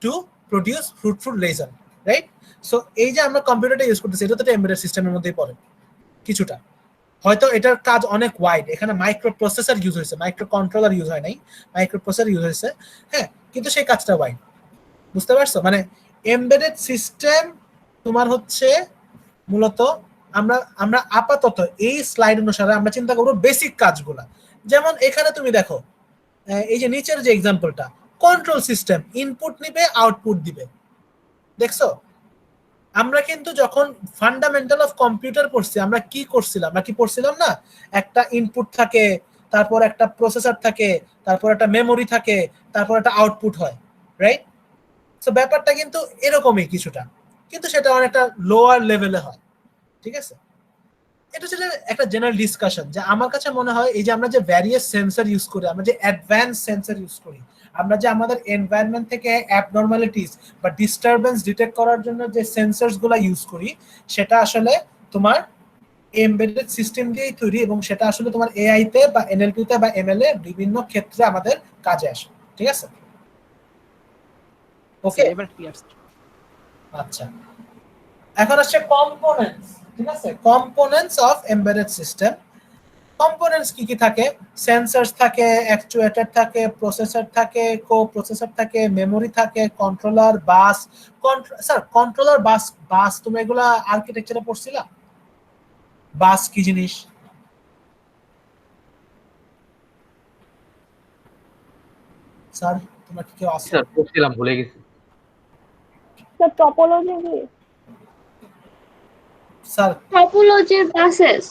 to produce fruitful result, right? So এই যে আমরা কম্পিউটারটা ইউজ করতেছি, এটা তো এমবেডেড সিস্টেমের মধ্যেই পড়ে কিছুটা। হয়তো এটার কাজ অনেক ওয়াইড, এখানে মাইক্রো প্রসেসর ইউজ হয়েছে, মাইক্রো কন্ট্রোলার ইউজ হয় নাই, মাইক্রো প্রসেসর ইউজ হয়েছে, হ্যাঁ, কিন্তু সেই কাজটা ওয়াইড। বুঝতে পারছো? মানে এমবেডেড সিস্টেম তোমার হচ্ছে মূলত আমরা আপাতত এই স্লাইড অনুসারে আমরা চিন্তা করবো বেসিক কাজগুলা। যেমন এখানে তুমি দেখো, এই যে নিচের যে এক্সাম্পলটা, কন্ট্রোল সিস্টেম ইনপুট নিবে, আউটপুট দিবে, দেখছো? আমরা কিন্তু যখন ফান্ডামেন্টাল অফ কম্পিউটার পড়ছি, আমরা কি করছিলাম, আমরা কি পড়ছিলাম না, একটা ইনপুট থাকে, তারপর একটা প্রসেসর থাকে, তারপর একটা মেমোরি থাকে, তারপর একটা আউটপুট হয়, রাইট? সো ব্যাপারটা কিন্তু এরকমই কিছুটা, কিন্তু সেটা অনেকটা লোয়ার লেভেলে হয়, ঠিক আছে? এটা হচ্ছে একটা জেনারেল ডিসকাশন। যে আমার কাছে মনে হয় এই যে আমরা যে ভ্যারিয়াস সেন্সর ইউজ করি, আমরা যে অ্যাডভান্স সেন্সর ইউজ করি, আমরা যে আমাদের এনভায়রনমেন্ট থেকে অ্যাবনর্মালিটিস বা ডিস্টারবেন্স ডিটেক্ট করার জন্য যে সেন্সরস গুলো ইউজ করি, সেটা আসলে তোমার এমবেডেড সিস্টেম দিয়েই তৈরি, এবং সেটা আসলে তোমার এআই তে বা এনএলপি তে বা এমএল এ বিভিন্ন ক্ষেত্রে আমাদের কাজে আসে, ঠিক আছে? ওকে, এবার ক্লিয়ার। আচ্ছা, এখন আসছে কম্পোনেন্টস, ঠিক আছে? Components of embedded system. Components কি কি থাকে? সেন্সরস থাকে, অ্যাকচুয়েটর থাকে, প্রসেসর থাকে, কো-প্রসেসর থাকে, মেমোরি থাকে, কন্ট্রোলার, বাস। স্যার কন্ট্রোলার, বাস তুমি এগুলা আর্কিটেকচারে পড়ছিলা? বাস কি জিনিস? স্যার তোমরা কি কেউ আছে? স্যার বলছিলাম, ভুলে গেছি। স্যার টপোলজি কি? স্যার টপোলজির বাসেস।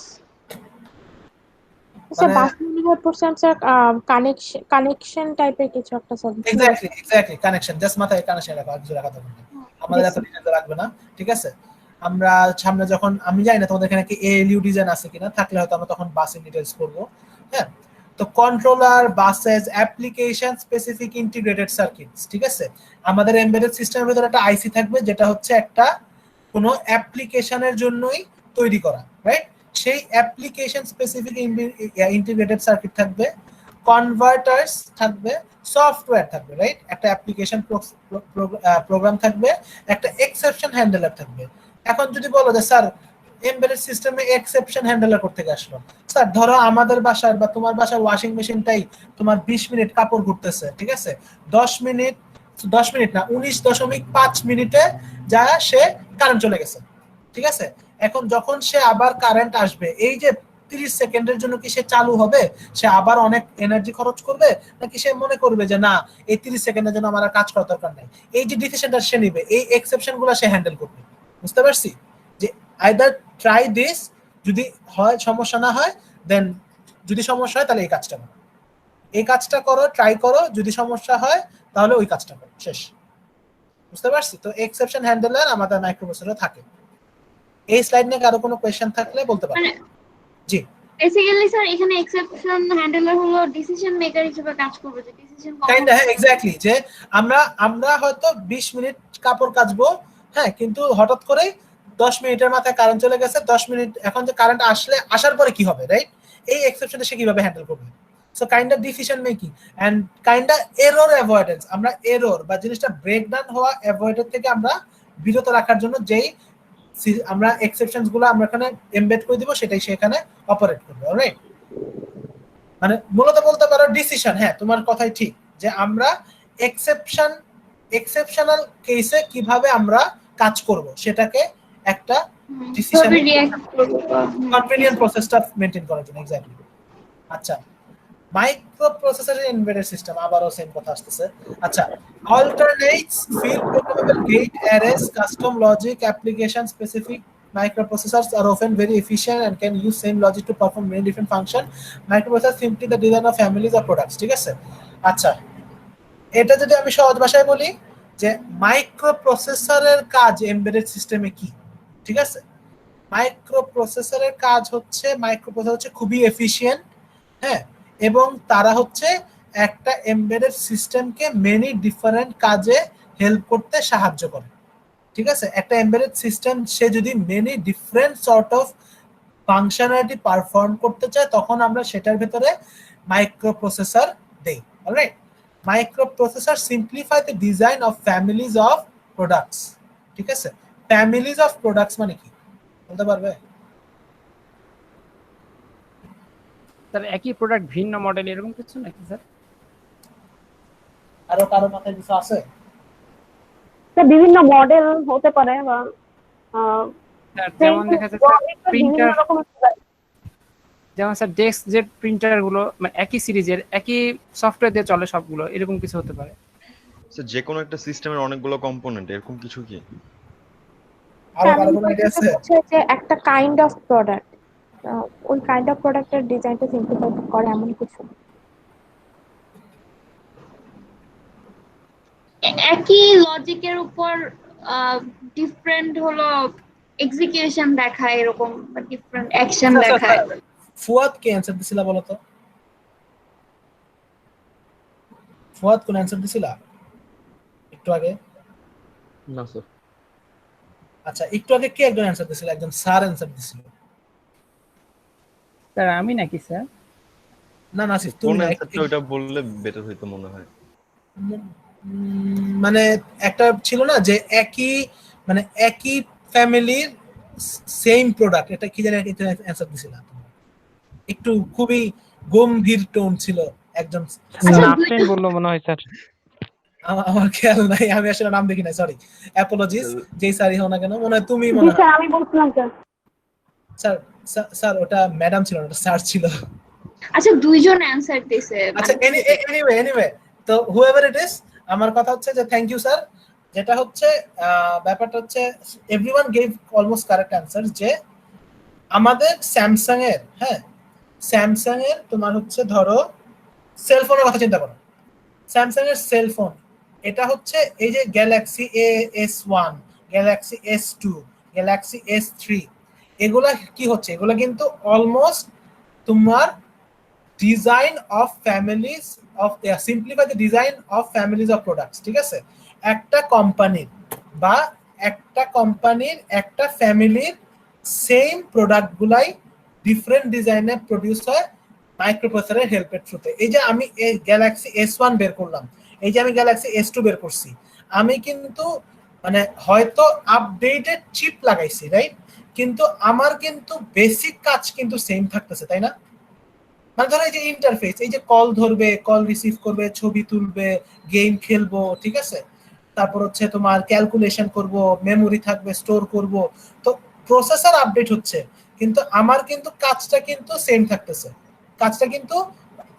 স্যার মানে- বাস মিলিভার পড়ছেন স্যার, কানেকশন টাইপের কিছু একটা স্যার। এক্স্যাক্টলি কানেকশন, জাস্ট মাথায় কানেকশন রাখা, কিছু রাখা দরকার নেই, আমাদের এত ডিটেইলস লাগবে না, ঠিক আছে? আমরা সামনে যখন, আমি জানি না তোমাদের এখানে কি এএলইউ ডিজাইন আছে কিনা, থাকলে হয়তো আমরা তখন বাসের ডিটেইলস করব, হ্যাঁ? তো controller, buses, application specific integrated circuits, ঠিক আছে? আমাদের এমবেডেড সিস্টেমের ভিতরে একটা আইসি থাকবে যেটা হচ্ছে একটা কোনো অ্যাপ্লিকেশনের জন্যই তৈরি করা, রাইট? সেই অ্যাপ্লিকেশন স্পেসিফিক ইন্টিগ্রেটেড সার্কিট থাকবে, কনভার্টার্স থাকবে, সফটওয়্যার থাকবে, রাইট? একটা অ্যাপ্লিকেশন প্রোগ্রাম থাকবে, একটা এক্সেপশন হ্যান্ডলার থাকবে। এখন যদি বলো যে স্যার এমবেডেড সিস্টেমে এক্সেপশন হ্যান্ডলার করতে আসলো, স্যার ধরো আমাদের বাসার বা তোমার বাসার ওয়াশিং মেশিনটাই তোমার 20 মিনিট কাপড় ঘুরতেছে, ঠিক আছে? 10 মিনিট না 19.5 মিনিটে যা সে কারেন্ট চলে গেছে, ঠিক আছে? এখন যখন সে আবার কারেন্ট আসবে, এই যে 30 সেকেন্ডের জন্য কি সে চালু হবে? সে আবার অনেক এনার্জি খরচ করবে, নাকি সে মনে করবে যে না এই 30 সেকেন্ডের জন্য আমার আর কাজ করার দরকার নাই? এই যে ডিসিশনটা সে নিবে, এই এক্সেপশন গুলো সে হ্যান্ডেল করবে। বুঝতে পারছি যে আইদার ট্রাই দিস, যদি হয় সমস্যা না হয় দেন, যদি সমস্যা হয় তাহলে এই কাজটা করো, এই কাজটা করো, ট্রাই করো, যদি সমস্যা হয় তাহলে ওই কাজটা করো, শেষ। বুঝতে পারছি? তো এক্সেপশন হ্যান্ডলার আমাদের মাইক্রোপ্রসেসরে থাকে। এই স্লাইড নিয়ে কারো কোনো কোয়েশ্চেন থাকলে বলতে পারেন। জি, বেসিক্যালি স্যার এখানে এক্সেপশন হ্যান্ডলার হলো ডিসিশন মেকার হিসেবে কাজ করবে, যে ডিসিশন কাইন্ডা, হ্যাঁ এক্স্যাক্টলি, যে আমরা হয়তো 20 মিনিট কাপড় কাচবো, হ্যাঁ, কিন্তু হঠাৎ করে 10 মিনিটের মাথায় কারেন্ট চলে গেছে, 10 মিনিট এখন যে কারেন্ট আসার পরে কি হবে, রাইট? এই এক্সেপশনটা সে কিভাবে হ্যান্ডেল করবে? So kinda decision making and kinda error avoidance. আমরা এরর বা জিনিসটা ব্রেকডাউন হওয়া অ্যাভয়েডেড থেকে আমরা বিরত রাখার জন্য যেই আমরা এক্সেপশনস গুলো আমরা এখানে এমবেড করে দিব, সেটাই সে এখানে অপারেট করবে, অলরাইট? মানে মূলত বলতে পারো ডিসিশন, হ্যাঁ তোমার কথাই ঠিক, যে আমরা এক্সেপশনাল কেসে কিভাবে আমরা কাজ করব সেটাকে একটা ডিসিশন কনভেনিয়েন্ট প্রসেসটা মেইনটেইন করার জন্য। এক্স্যাক্টলি। আচ্ছা, মাইক্রো প্রসেসরের এমবেডেড সিস্টেম, আবারও সেম কথা আসতেছে। আচ্ছা, alternates field programmable gate arrays, custom logic, application specific microprocessors are often very efficient and can use same logic to perform many different functions. Microprocessors simply the design of families of products, ঠিক আছে? আচ্ছা, এটা যদি আমি সহজ ভাষায় বলি যে মাইক্রোপ্রসেসরের কাজ এমবেডেড সিস্টেমে কি, ঠিক আছে? মাইক্রোপ্রসেসরের কাজ হচ্ছে, মাইক্রোপ্রসেসর হচ্ছে খুবই এফিশিয়েন্ট, হ্যাঁ, এবং তারা হচ্ছে একটা এমবেডেড সিস্টেমকে মেনি ডিফারেন্ট কাজে হেল্প করতে সাহায্য করে, ঠিক আছে? একটা এমবেডেড সিস্টেম সে যদি many different sort of functionality perform করতে চায়, তখন আমরা সেটার ভিতরে মাইক্রোপ্রসেসর দেই, alright? Microprocessor simplify the design of families of products, ঠিক আছে? ফ্যামিলিজ অফ প্রোডাক্টস মানে কি বলতে পারবে? স্যার একই প্রোডাক্ট ভিন্ন মডেল এরকম কিছু নাকি স্যার? আরো কারো মাথায় কিছু আছে? বিভিন্ন মডেল হতে পারে, বা যেমন দেখা যাচ্ছে প্রিন্টার, যেমন স্যার ডেস্ক জেট প্রিন্টার গুলো মানে একই সিরিজের একই সফটওয়্যার দিয়ে চলে সবগুলো, এরকম কিছু হতে পারে। স্যার যে কোনো একটা সিস্টেমের অনেকগুলো কম্পোনেন্ট, এরকম কিছু কি? আরো কারো কোনো আইডিয়া আছে? যে একটা কাইন্ড অফ প্রোডাক্ট, ওই কাইন্ড অফ প্রোডাক্টের ডিজাইনটা সিম্পলিফাই করে এমন কিছু। একই লজিকের উপর ডিফারেন্ট হলো এক্সিকিউশন দেখায়, এরকম বা ডিফারেন্ট অ্যাকশন দেখায়। ফুয়াদ কে অ্যানসার দিছিল বলো তো? ফুয়াদ কোন অ্যানসার দিছিল একটু আগে? না স্যার। আচ্ছা, একটু আগে কে একজন অ্যানসার দিছিল? একজন স্যার অ্যানসার দিছিল। স্যার আমি নাকি স্যার? না না, তুমি কোন না, অ্যানসারটা ওটা বললে বেটার হইতো মনে হয়। মানে একটা ছিল না যে একই ফ্যামিলির সেম প্রোডাক্ট, এটা কি জানি অ্যানসার দিছিল। একটু খুবই গম্ভীর টোন ছিল একজন নাফরিন বললো মনে হয় স্যার। আমার খেয়াল নাই, আমি আসলে নাম দেখি না, সরি, অ্যাপোলজিস। যেই স্যারই হও না কেন, মনে হয় তুমি মনে হয়। আমি বলছিলাম স্যার স্যার ওটা ম্যাডাম ছিল না, ওটা স্যার ছিল। আচ্ছা, দুইজন অ্যানসার দিছে। আচ্ছা, এনিওয়ে তো হুএভার ইট ইজ, আমার কথা হচ্ছে যে থ্যাংক ইউ স্যার। যেটা হচ্ছে ব্যাপারটা হচ্ছে everyone gave almost correct answer, যে আমাদের স্যামসাং এর, হ্যাঁ স্যামসাং এর তোমার হচ্ছে ধরো সেলফোনের কথা চিন্তা করো, স্যামসাং এর সেলফোন, এটা হচ্ছে এই যে Galaxy S1, Galaxy S2, Galaxy S3, এগুলা কি হচ্ছে, এগুলা কিন্তু অলমোস্ট তোমার design of families of simplify the design of families of products, ঠিক আছে? একটা কোম্পানির একটা ফ্যামিলির সেম প্রোডাক্টগুলাই ডিফারেন্ট ডিজাইনে প্রডিউস হয় মাইক্রোপ্রসেসরের হেল্পের থ্রুতে। এই যে আমি গ্যালাক্সি S1 বের করলাম, এই যে আমি গ্যালাক্সি S2 বের করছি, আমি কিন্তু মানে হয়তো আপডেটেড চিপ লাগাইছি, রাইট? কিন্তু আমার কিন্তু বেসিক কাজ কিন্তু সেম থাকতেছে, তাই না? মানে ধরো এই যে ইন্টারফেস, এই যে কল ধরবে, কল রিসিভ করবে, ছবি তুলবে, গেম খেলবো, ঠিক আছে? তারপর হচ্ছে তোমার ক্যালকুলেশন করব, মেমোরি থাকবে, স্টোর করব। তো প্রসেসর আপডেট হচ্ছে, কিন্তু আমার কিন্তু কাজটা কিন্তু সেম থাকতেছে। কাজটা কিন্তু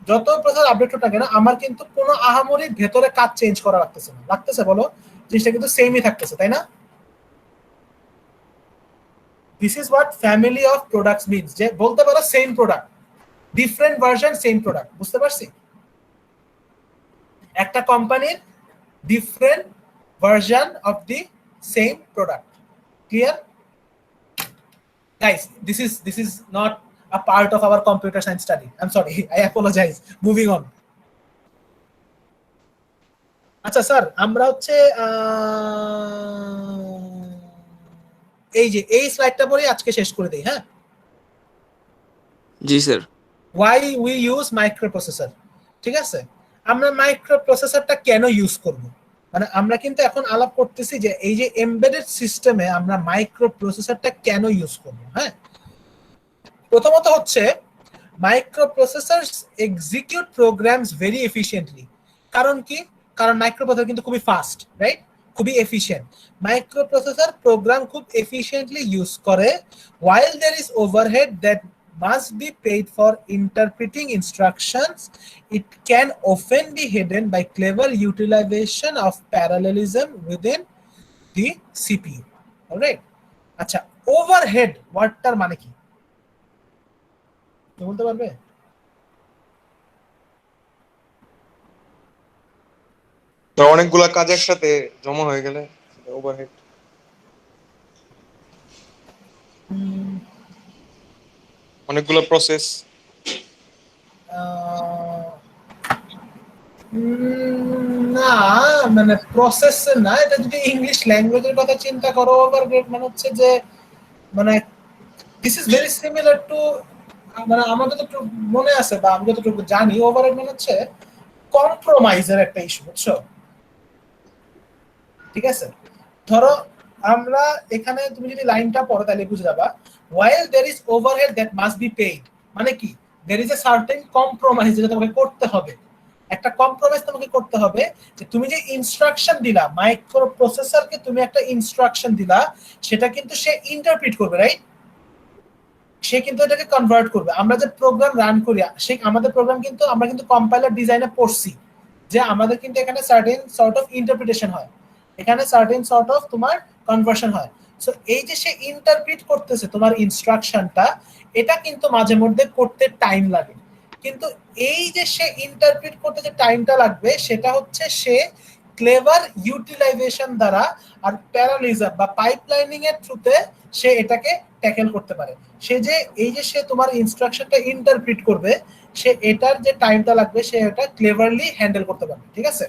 যত প্রসেসর আপডেট হোক না কেন, আমার কিন্তু কোনো আহামরি ভেতরে কাজ চেঞ্জ করা লাগতেছে না। লাগতেছে বলো? জিনিসটা কিন্তু সেমই থাকতেছে, তাই না? This is what family of products means, যে বলতে পারো same product, different version same product. বুঝতে পারছি? একটা কোম্পানির different version of the same product. Clear? Guys, this is not a part of our computer science study. I'm sorry. I apologize. Moving on. আচ্ছা স্যার, আমরা হচ্ছে এই যে এই স্লাইডটা পরে আজকে শেষ করে দেই, হ্যাঁ? জি sir. Why we use microprocessor? ঠিক আছে? আমরা মাইক্রোপ্রসেসরটা কেন ইউজ করব? মানে আমরা কিন্তু এখন আলাপ করতেছি যে এই যে এমবেডেড সিস্টেমে আমরা মাইক্রোপ্রসেসরটা কেন ইউজ করব, হ্যাঁ? প্রথমত হচ্ছে মাইক্রোপ্রসেসরস এক্সিকিউট প্রোগ্রামস ভেরি এফিশিয়েন্টলি। কারণ কি? কারণ মাইক্রোপ্রসেসর কিন্তু খুবই ফাস্ট, রাইট? খুবই এফিশিয়েন্ট। মাইক্রোপ্রসেসর প্রোগ্রাম খুব এফিশিয়েন্টলি ইউজ করে, while there is overhead that must be paid for interpreting instructions. It can often be hidden by clever utilization of parallelism within the CPU. All right? আচ্ছা, overhead ওয়ার্ডটার মানে কি বলতে পারবে? তো অনেকগুলা কাজের সাথে জমা হয়ে গেলে ওভারহেড। অনেকগুলো প্রসেস। না, মানে প্রসেস না, এটা যদি ইংলিশ ল্যাঙ্গুয়েজের কথা চিন্তা করো, ওভারহেড মানে হচ্ছে যে মানে this is very similar to, মানে আমার যতটুকু মনে আছে বা আমি যতটুকু জানি, ওভারহেড মানে হচ্ছে কম্প্রোমাইজের একটা ইস্যু, বুঝছো? ঠিক আছে? ধরো আমরা এখানে তুমি যদি লাইনটা পড়ো তাহলে বুঝে যাবা, while there is overhead that must be paid মানে কি? there is a certain compromise যেটা তোমাকে করতে হবে। একটা কম্প্রোমাইজ তোমাকে করতে হবে যে তুমি যে ইনস্ট্রাকশন দিলা, মাইক্রোপ্রসেসরকে তুমি একটা ইনস্ট্রাকশন দিলা, সেটা কিন্তু সে ইন্টারপ্রিট করবে, রাইট? সে কিন্তু এটাকে কনভার্ট করবে। আমরা যে প্রোগ্রাম রান করি, সেই আমাদের প্রোগ্রাম কিন্তু আমরা কিন্তু কম্পাইলার ডিজাইনে পড়ছি যে আমাদের কিন্তু এখানে সার্টেন সর্ট অফ ইন্টারপ্রিটেশন হয়, এখানে সার্টেন সর্ট অফ তোমার কনভার্সন হয়। সো এই যে সে ইন্টারপ্রিট করতেছে তোমার ইনস্ট্রাকশনটা, এটা কিন্তু মাঝে মধ্যে করতে টাইম লাগে। কিন্তু এই যে সে ইন্টারপ্রিট করতে যে টাইমটা লাগবে, সেটা হচ্ছে সে ক্লেভার ইউটিলাইজেশন দ্বারা আর প্যারালিজম বা পাইপলাইনিং এর থ্রুতে সে এটাকে ট্যাকেল করতে পারে। সে যে এই যে সে তোমার ইনস্ট্রাকশনটা ইন্টারপ্রিট করবে, সে এটার যে টাইমটা লাগবে সে এটা ক্লেভারলি হ্যান্ডেল করতে পারবে, ঠিক আছে?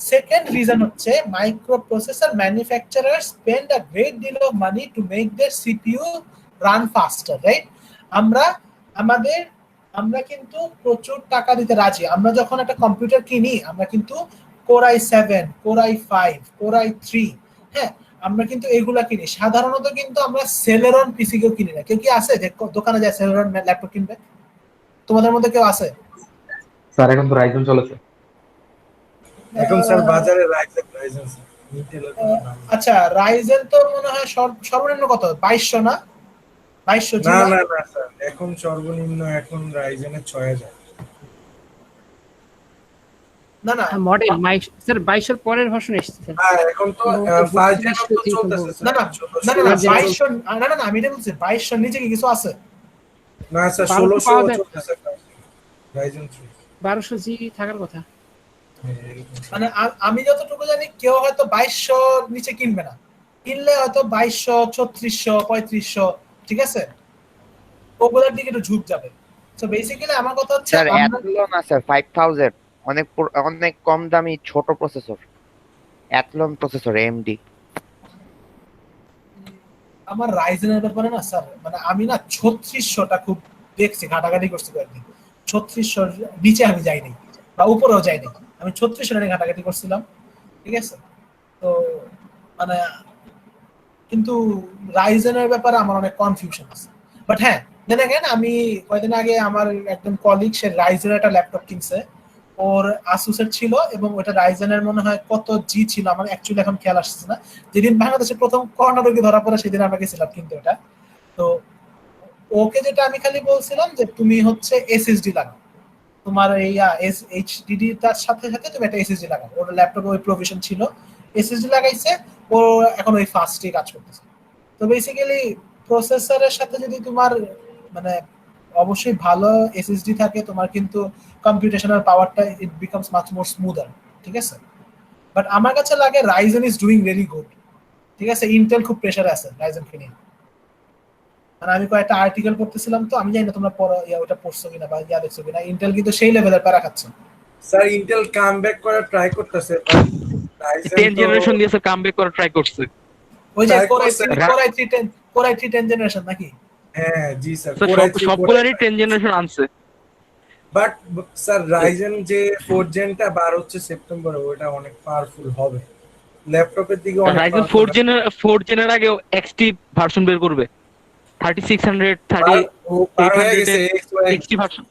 সেকেন্ড রিজন হচ্ছে microprocessor manufacturer spend a great deal of money to make their CPU run faster, right? আমরা কিন্তু প্রচুর টাকা দিতে রাজি। আমরা যখন একটা কম্পিউটার কিনি, আমরা কিন্তু Core i7, Core i5, Core i3, হ্যাঁ, আমরা কিন্তু এগুলা কিনি। সাধারণত কিন্তু আমরা সেলেরন পিসি কেউ কিনি না। কেউ কি আছে যে দোকানে যায় সেলেরন ল্যাপটপ কিনবে? তোমাদের মধ্যে কেউ আছে? স্যার এখন তো রাইজন চলেছে। এখন স্যার বাজারে রাইজেন ইন্টেল। আচ্ছা, রাইজেন তো মনে হয় সর্বনিম্ন কত? 2200 না? 2200? না না না স্যার, এখন সর্বনিম্ন এখন রাইজেনের 6000। না না মডেল স্যার 2200 এর পরের ভার্সন এসেছে স্যার। হ্যাঁ, এখন তো 5 জেন তো চলতেছে স্যার। না না না না 2200 না না না, আমি এটা বলছি 2200 নিচে কি কিছু আছে? না স্যার, 1600 চলতেছে রাইজেন 3। 1200 জি থাকার কথা। মানে আমি যতটুকু জানি কেউ হয়তো 2200 নিচে কিনবে না, কিনলে হয়তো 2200, 3600, 3500, ঠিক আছে? ওগুলোর দিকে একটু ঝুঁক যাবে। সো বেসিক্যালি আমার কথা হচ্ছে স্যার আমরা অ্যাথলন আছে 5000 অনেক অনেক কম দামি ছোট প্রসেসর অ্যাথলন প্রসেসর এমডি আমার রাইজেনের ব্যাপারে না স্যার মানে আমি না 3600টা খুব দেখছি, ঘাটাঘাটি করছি কয়েকদিন। 3600 নিচে আমি যাইনি বা উপরেও যাইনি, আমি 3600 নিয়ে ঘাটাঘাটি করছিলাম, ঠিক আছে। তো মানে কিন্তু রাইজেনের ব্যাপারে আমার অনেক কনফিউশন আছে। বাট হ্যাঁ, দেন अगेन আমি কয়েকদিন আগে আমার একজন কলিগ সে রাইজেনের একটা ল্যাপটপ কিনছে, ওর আসুসের ছিল এবং ওটা রাইজেনের মনে হয় কত জি ছিল আমার অ্যাকচুয়ালি এখন খেয়াল আসছে না। যেদিন বাংলাদেশে প্রথম করোনা রোগী ধরা পড়ে সেদিন আমরা গেছিলাম কিনতে ওটা। তো ওকে যেটা আমি খালি বলছিলাম যে তুমি হচ্ছে এসএসডি লাগাও, তোমার এই এইচডিডি তার সাথে সাথে তুমি একটা এসএসডি লাগাও। ওর ল্যাপটপে ওই প্রভিশন ছিল, এসএসডি লাগাইছে, ও এখন ওই ফাস্টই কাজ করতেছে। তো বেসিক্যালি প্রসেসরের সাথে যদি তোমার মানে অবশ্যই ভালো এসএসডি থাকে তোমার কিন্তু কম্পিউটেশনাল পাওয়ারটা it becomes much more smoother, ঠিক আছে। বাট আমার কাছে লাগে Ryzen is doing very good, ঠিক আছে। ইন্টেল খুব প্রেসারে আছে রাইজেনকে নিয়ে। মানে আমি কয়েকটা আর্টিকেল পড়তেছিলাম, তো আমি জানি না তোমরা ওটা পড়ছো কিনা বা দেখছো কিনা, ইন্টেল কিন্তু সেই লেভেলের প্যারা খাচ্ছে। স্যার ইন্টেল কামব্যাক করার ট্রাই করতেছে, 10 জেনারেশন দিয়ে স্যার কামব্যাক করার ট্রাই করছে। ওই যে কোর i3 10 জেনারেশন নাকি? হ্যাঁ জি স্যার, সবগুলোরই 10 জেনারেশন আনছে। বাট স্যার রাইজেন যে 4 জেনটা বার হচ্ছে সেপ্টেম্বরে, ওটা অনেক পাওয়ারফুল হবে ল্যাপটপের দিকে। অনেক রাইজেন 4 জেনের আগে এক্সটি ভার্সন বের করবে 3600 এক্সটি ভার্সন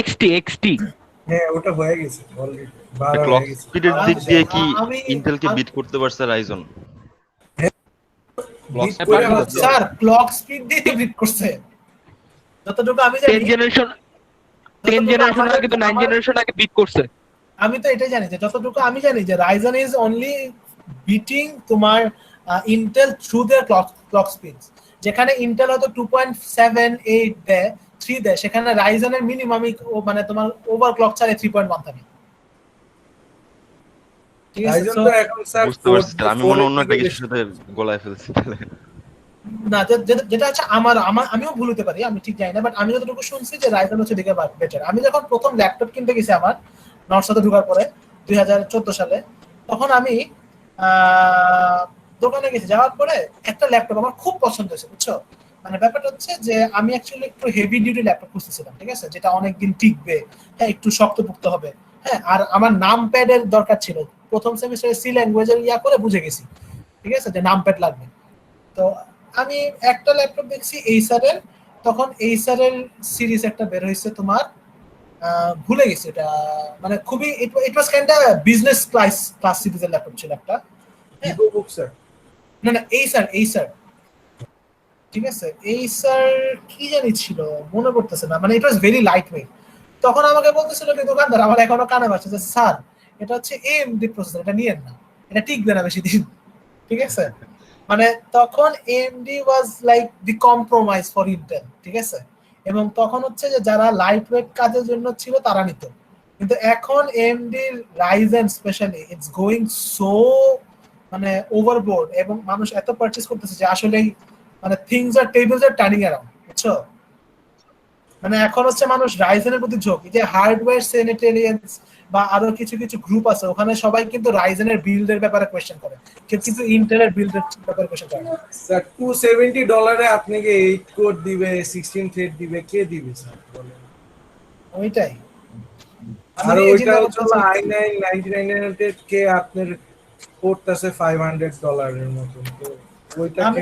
এক্সটি হ্যাঁ ওটা হয়ে গেছে অলরেডি, 12 ক্লক হয়ে গেছে। স্পিডের দিক দিয়ে কি ইন্টেলকে বিট করতে পারছে রাইজন? স্যার ক্লক স্পিড দিয়ে বিট করছে যতটুকু আমি জানি। 10 জেনারেশন আগে তো 9 জেনারেশন আগে বিট করছে। আমি তো এটাই জানি যে যতটুকু আমি জানি যে রাইজন ইজ অনলি বিটিং তোমার Intel through their clock speeds. যেখানে ইন্টেল হয়তো 2.78 দেয় 3 দেয়, সেখানে রাইজনের মিনিমাম মানে তোমার ওভারক্লক চালে 3.1 থাকে, ঠিক আছে। রাইজন তো এখন স্যার বুঝতে পারছি, আমি মনে অন্য একটা কিছুর সাথে গলায় ফেলছি তাহলে। না যেটা হচ্ছে আমিও ভুল হতে পারি, আমি ঠিক জানি না, বাট আমি যতটুকু শুনছি যে রাইজন হচ্ছে দিকে বেটার। আমি যখন প্রথম ল্যাপটপ কিনতে গেছি আমার নর্থ সাউথে ঢোকার পরে 2014 সালে, তখন আমি দোকানে গেছি, যাওয়ার পরে একটা ল্যাপটপ আমার খুব পছন্দ হয়েছে, বুঝছো। মানে ব্যাপারটা হচ্ছে যে আমি অ্যাকচুয়ালি একটু হেভি ডিউটি ল্যাপটপ খুঁজতেছিলাম, ঠিক আছে, যেটা অনেকদিন টিকবে, হ্যাঁ একটু শক্তপোক্ত হবে, হ্যাঁ। আর আমার নাম প্যাডের দরকার ছিল, প্রথম সেমিস্টারে সি ল্যাঙ্গুয়েজের করে বুঝে গেছি, ঠিক আছে, যে নাম প্যাড লাগবে। তো আমি একটা ল্যাপটপ দেখছি এইসারের, তখন এইসারের সিরিজ একটা বের হয়েছে তোমার, ভুলে গেছি এটা, মানে খুবই it was kind of business class সিরিজের ল্যাপটপ ছিল একটা। ভিভো বুক স্যার, না এইসার, ঠিক আছে, এইসার কি জানি ছিল মনে পড়তেছে না, মানে ইট ওয়াজ ভেরি লাইট ওয়েট। তখন আমাকে বলতেছিল কি দোকানদার, আমার এখনো কানে বাজছে যে স্যার এটা হচ্ছে AMD প্রসেসর, এটা নিয়েন না, এটা টিকবে না বেশি দিন, ঠিক আছে। মানে তখন AMD was like the compromise for Intel, ঠিক আছে। এবং তখন হচ্ছে যে যারা লাইট ওয়েট কাজের জন্য ছিল তারা নিত, কিন্তু এখন AMD Ryzen specially it's going so মানে ওভারবোর্ড, এবং মানুষ এত পারচেজ করতেছে যে আসলে মানে things are tables R turning around, বুঝছো। মানে এখন হচ্ছে মানুষ রাইজেনের প্রতি ঝোঁক, যে হার্ডওয়্যার সেনেটেরিয়ান্স বা আরো কিছু কিছু গ্রুপ আছে, ওখানে সবাই কিন্তু রাইজেনের বিল্ডের ব্যাপারে কোয়েশ্চেন করে, কেউ কিন্তু ইন্টেলের বিল্ডের ব্যাপারে কোয়েশ্চেন করে। স্যার $270 আপনাকে 8 কোর দিবে, 16 থ্রেড দিবে, কে দিবে স্যার বলেন? ওইটাই। আর ওইটা হচ্ছে i9 99 কে আপনার পড়তেছে $500 মতো। তো ওইটা আমি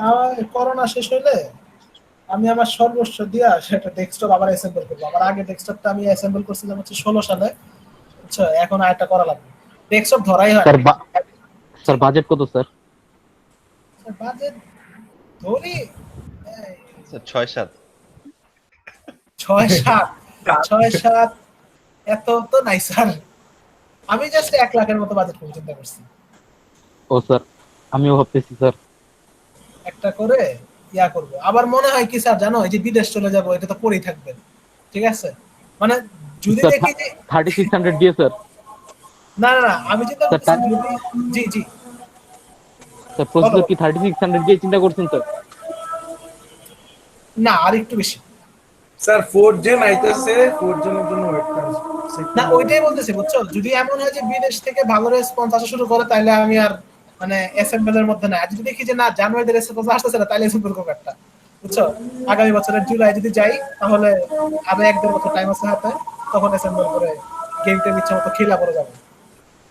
আমার করোনা শেষ হইলে আমি আমার সর্বস্ব দিয়া সেটা ডেস্কটপ আবার অ্যাসেম্বল করব। আমার আগে ডেস্কটপটা আমি অ্যাসেম্বল করছিলাম হচ্ছে 16 সালে, আচ্ছা এখন আরেকটা করা লাগবে। ডেস্কটপ ধরাই হয়। স্যার বাজেট কত স্যার? বাজেট ধরি 6-7 এত তো নাই স্যার, আমি জাস্ট 1 লাখের মতো বাজেট করে চিন্তা করছি। ও স্যার আমিও ভাবতেছি স্যার একটা করে ইয়া করব। আবার মনে হয় কি স্যার জানো, এই যে বিদেশ চলে যাব এটা তো পড়েই থাকবে, ঠিক আছে। মানে যদি দেখি যে 3600 দিয়ে স্যার, না আমি চিন্তা করছি জি স্যার প্রসেসর কি 3600 দিয়ে চিন্তা করছেন স্যার? না আর একটু বেশি। স্যার 4 জেন আইতেছে, 4 জেনের জন্য ওয়েট করেন। না ওইটাই বলতেছি বুঝছো, যদি এমন হয় যে বিদেশ থেকে ভালো রেসপন্স আসা শুরু করে তাহলে আমি আর মানে অ্যাসেম্বল এর মধ্যে না, আর যদি দেখি যে না জানুয়ারিতে রেসপন্স আসতেছে না তাহলে সম্পর্ক একটা বুঝছো, আগামী বছরের জুলাই যদি যাই তাহলে আরো 1-1.5 বছর টাইম আছে হাতে, তখন অ্যাসেম্বল করে গেমটা ইচ্ছা মতো খেলা করে যাবো।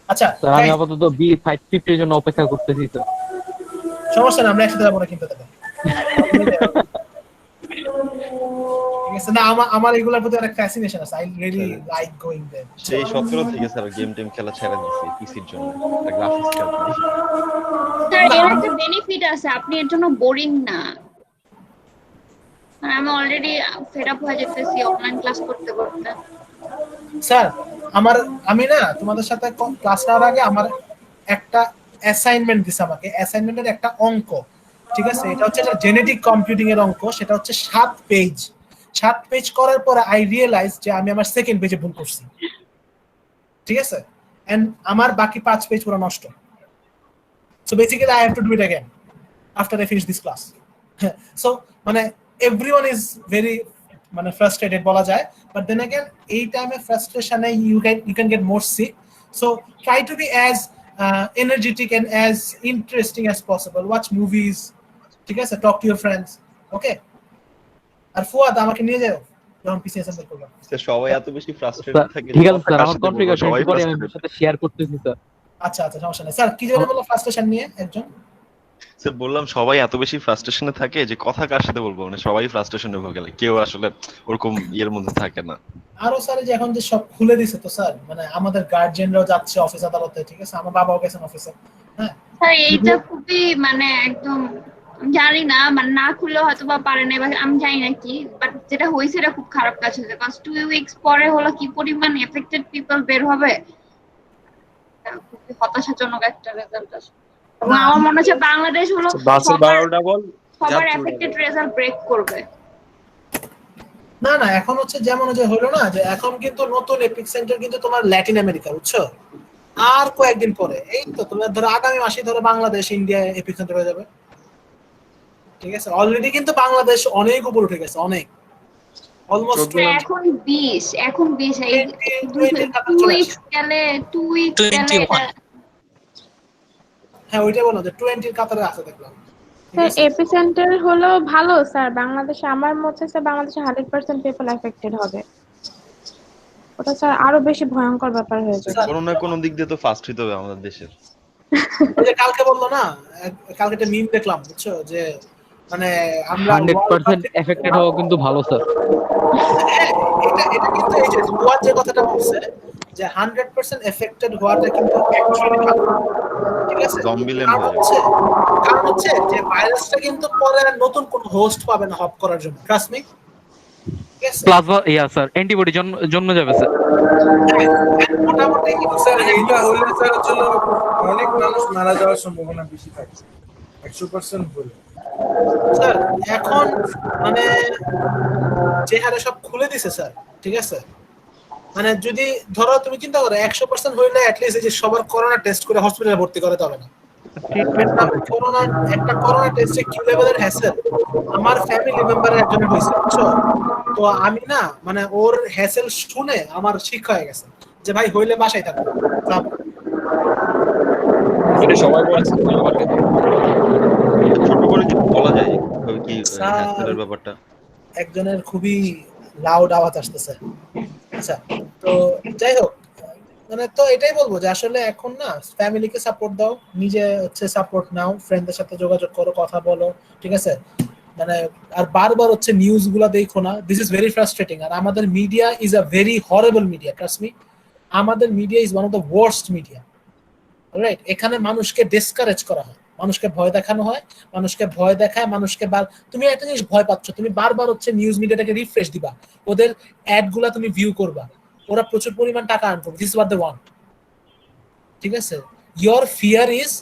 আচ্ছা স্যার আমি আপাতত B550 এর জন্য অপেক্ষা করতেছি স্যার। সমস্যা না, আমরা একসাথে যাবো না কিন্তু তাহলে। ঠিক আছে না, আমার এগুলোর প্রতি অনেক ফ্যাসিনেশন আছে, I really like going there. সেই 17 থেকে স্যার গেম টেম খেলা ছেড়ে দিয়েছি পিসির জন্য, একটা গ্রাফিক্স কার্ড নাই। স্যার এর একটা বেনিফিট আছে, আপনি এর জন্য বোরিং না। আমি অলরেডি ফেড আপ হয়ে যেতেছি অনলাইন ক্লাস করতে করতে। স্যার আমি না তোমাদের সাথে ক্লাস নেওয়ার আগে আমার একটা অ্যাসাইনমেন্ট দিছে, আমাকে অ্যাসাইনমেন্টের একটা অঙ্ক, ঠিক আছে, এটা হচ্ছে জেনেটিক কম্পিউটিং এর অঙ্ক, সেটা হচ্ছে 7 পেজ। 7 পেজ করার পরে আই রিয়েলাইজ যে আমি আমার সেকেন্ড পেজে ভুল করছি, ঠিক আছে, এন্ড আমার বাকি 5 পেজ পুরো নষ্ট। So basically I have to do it again after I finish this class. So মানে এভরিওয়ান ইজ ভেরি মানে ফ্রাস্ট্রেটেড বলা যায়, বাট দেন अगेन এই টাইমে ফ্রাস্ট্রেশনে you can get more sick. So try to be as energetic and as interesting as possible. Watch movies, ঠিক আছে, talk to your friends, okay? আর ফুয়াদ আমাকে নিয়ে যাও যখন পিসি অ্যাসেম্বল করব। স্যার সবাই এত বেশি ফ্রাস্ট্রেটেড থাকে, ঠিক আছে স্যার, আমার কনফিগারেশন পরে আমি আপনার সাথে শেয়ার করতেছি স্যার। আচ্ছা সমস্যা নেই। স্যার কি যেন বললো ফ্রাস্ট্রেশন নিয়ে একজন? স্যার বললাম সবাই এত বেশি ফ্রাস্ট্রেশনে থাকে যে কথা কার সাথে বলবো, মানে সবাই ফ্রাস্ট্রেশনে ভোগে, কেউ আসলে ওরকম ইয়ের মধ্যে থাকে না। আরো স্যার যে এখন যে সব খুলে দিছে তো স্যার, মানে আমাদের গার্জিয়ানরাও যাচ্ছে অফিস আদালতে, ঠিক আছে, আমার বাবাও গেছেন অফিসে। হ্যাঁ স্যার এইটা খুবই মানে একদম জানি না, মানে না খুললে হয়তো বা পারে না, এবার আমি জানি না কি, বাট যেটা হয়েছে এটা খুব খারাপ কাজ হয়েছে, কারণ 2 উইকস পরে হলো কি পরিমাণ এফেক্টেড পিপল বের হবে, খুবই হতাশাজনক একটা রেজাল্ট আসবে। এবং আমার মনে হচ্ছে বাংলাদেশ হলো সবার এফেক্টেড রেজাল্ট ব্রেক করবে। না এখন হচ্ছে যেমন যে হলো না, যে এখন কিন্তু নতুন এপিক সেন্টার কিন্তু তোমার ল্যাটিন আমেরিকা, বুঝছো, আর কয়েকদিন পরে এই তো তোমার ধরো আগামী মাসে ধরো বাংলাদেশ ইন্ডিয়া এপিক সেন্টার হয়ে যাবে, ঠিক আছে। অলরেডি কিন্তু বাংলাদেশ অনেক উপর উঠে গেছে, অনেক অলমোস্ট এখন 20 এই 2 উইকস গেলে 2 উইকস গেলে হ্যাঁ ওইটা বলো যে 20 এর কাতারে আছে দেখলাম। স্যার এপিসেন্টার হলো ভালো স্যার, বাংলাদেশে আমার মতে স্যার বাংলাদেশে 100% পিপল এফেক্টেড হবে, ওটা স্যার আরো বেশি ভয়ঙ্কর ব্যাপার হয়ে যাবে। কোনো না কোনো দিক দিয়ে তো ফাস্ট হইতে হবে আমাদের দেশের। ওই যে কালকে বললো না, কালকে একটা মিম দেখলাম, বুঝছো, যে মানে আমরা 100% এফেক্টেড হওয়া কিন্তু ভালো স্যার। এটা কিন্তু এই যে গোয়ার যে কথাটা বলছে যে 100% এফেক্টেড হওয়াটা কিন্তু অ্যাকচুয়ালি ভালো, ঠিক আছে। কারণ হচ্ছে যে ভাইরাসটা কিন্তু পরে নতুন কোন হোস্ট পাবে না হপ করার জন্য, trust me. Plasma sir antibody জন্য যাবে স্যার। মোটামুটি স্যার এইটা হলে স্যার চলো অনেক মানুষ মারা যাওয়ার সম্ভাবনা বেশি থাকে 100% বলে। স্যার এখন মানে যে হারে সব খুলে দিছে স্যার, ঠিক আছে, মানে যদি ধরো তুমি চিন্তা করো 100% হইলে অ্যাটলিস্ট এই যে সবার করোনা টেস্ট করে হসপিটালে ভর্তি করতে হবে না। একটা করোনা টেস্টে কি লেভেলের হ্যাসেল, আমার ফ্যামিলি মেম্বারের একজনের হয়েছে, বুঝছো, তো আমি না মানে ওর হ্যাসেল শুনে আমার শিক্ষা হয়ে গেছে যে ভাই হইলে বাসায় থাকো। এটা সবাই বলছে, ছোট করে কি বলা যায় কি হ্যাসেলের ব্যাপারটা? একজনের খুবই লাউড আওয়াজ আসতেছে। আচ্ছা তো যাই হোক, মানে তো এটাই বলবো যে আসলে এখন না ফ্যামিলিকে সাপোর্ট দাও, নিজে হচ্ছে সাপোর্ট নাও, ফ্রেন্ডদের সাথে যোগাযোগ করো, কথা বলো, ঠিক আছে, মানে আর বারবার হচ্ছে নিউজ গুলা দেখো না, দিস ইজ ভেরি ফ্রাস্ট্রেটিং। আর আমাদের media is a very horrible media, trust me, আমাদের media is one of the worst media, right. এখানে মানুষকে ডিসকারেজ করা হয়, মানুষকে ভয় দেখানো হয়, মানুষকে ভয় দেখায়, মানুষকে তুমি একটা জিনিস ভয় পাচ্ছ, তুমি বারবার হচ্ছে নিউজ মিডিয়াটাকে রিফ্রেশ দিবা, ওদের অ্যাড গুলা তুমি ভিউ করবা, ওরা প্রচুর পরিমাণ টাকা আর্ন করবে, this is what they want, ঠিক আছে। Your fear is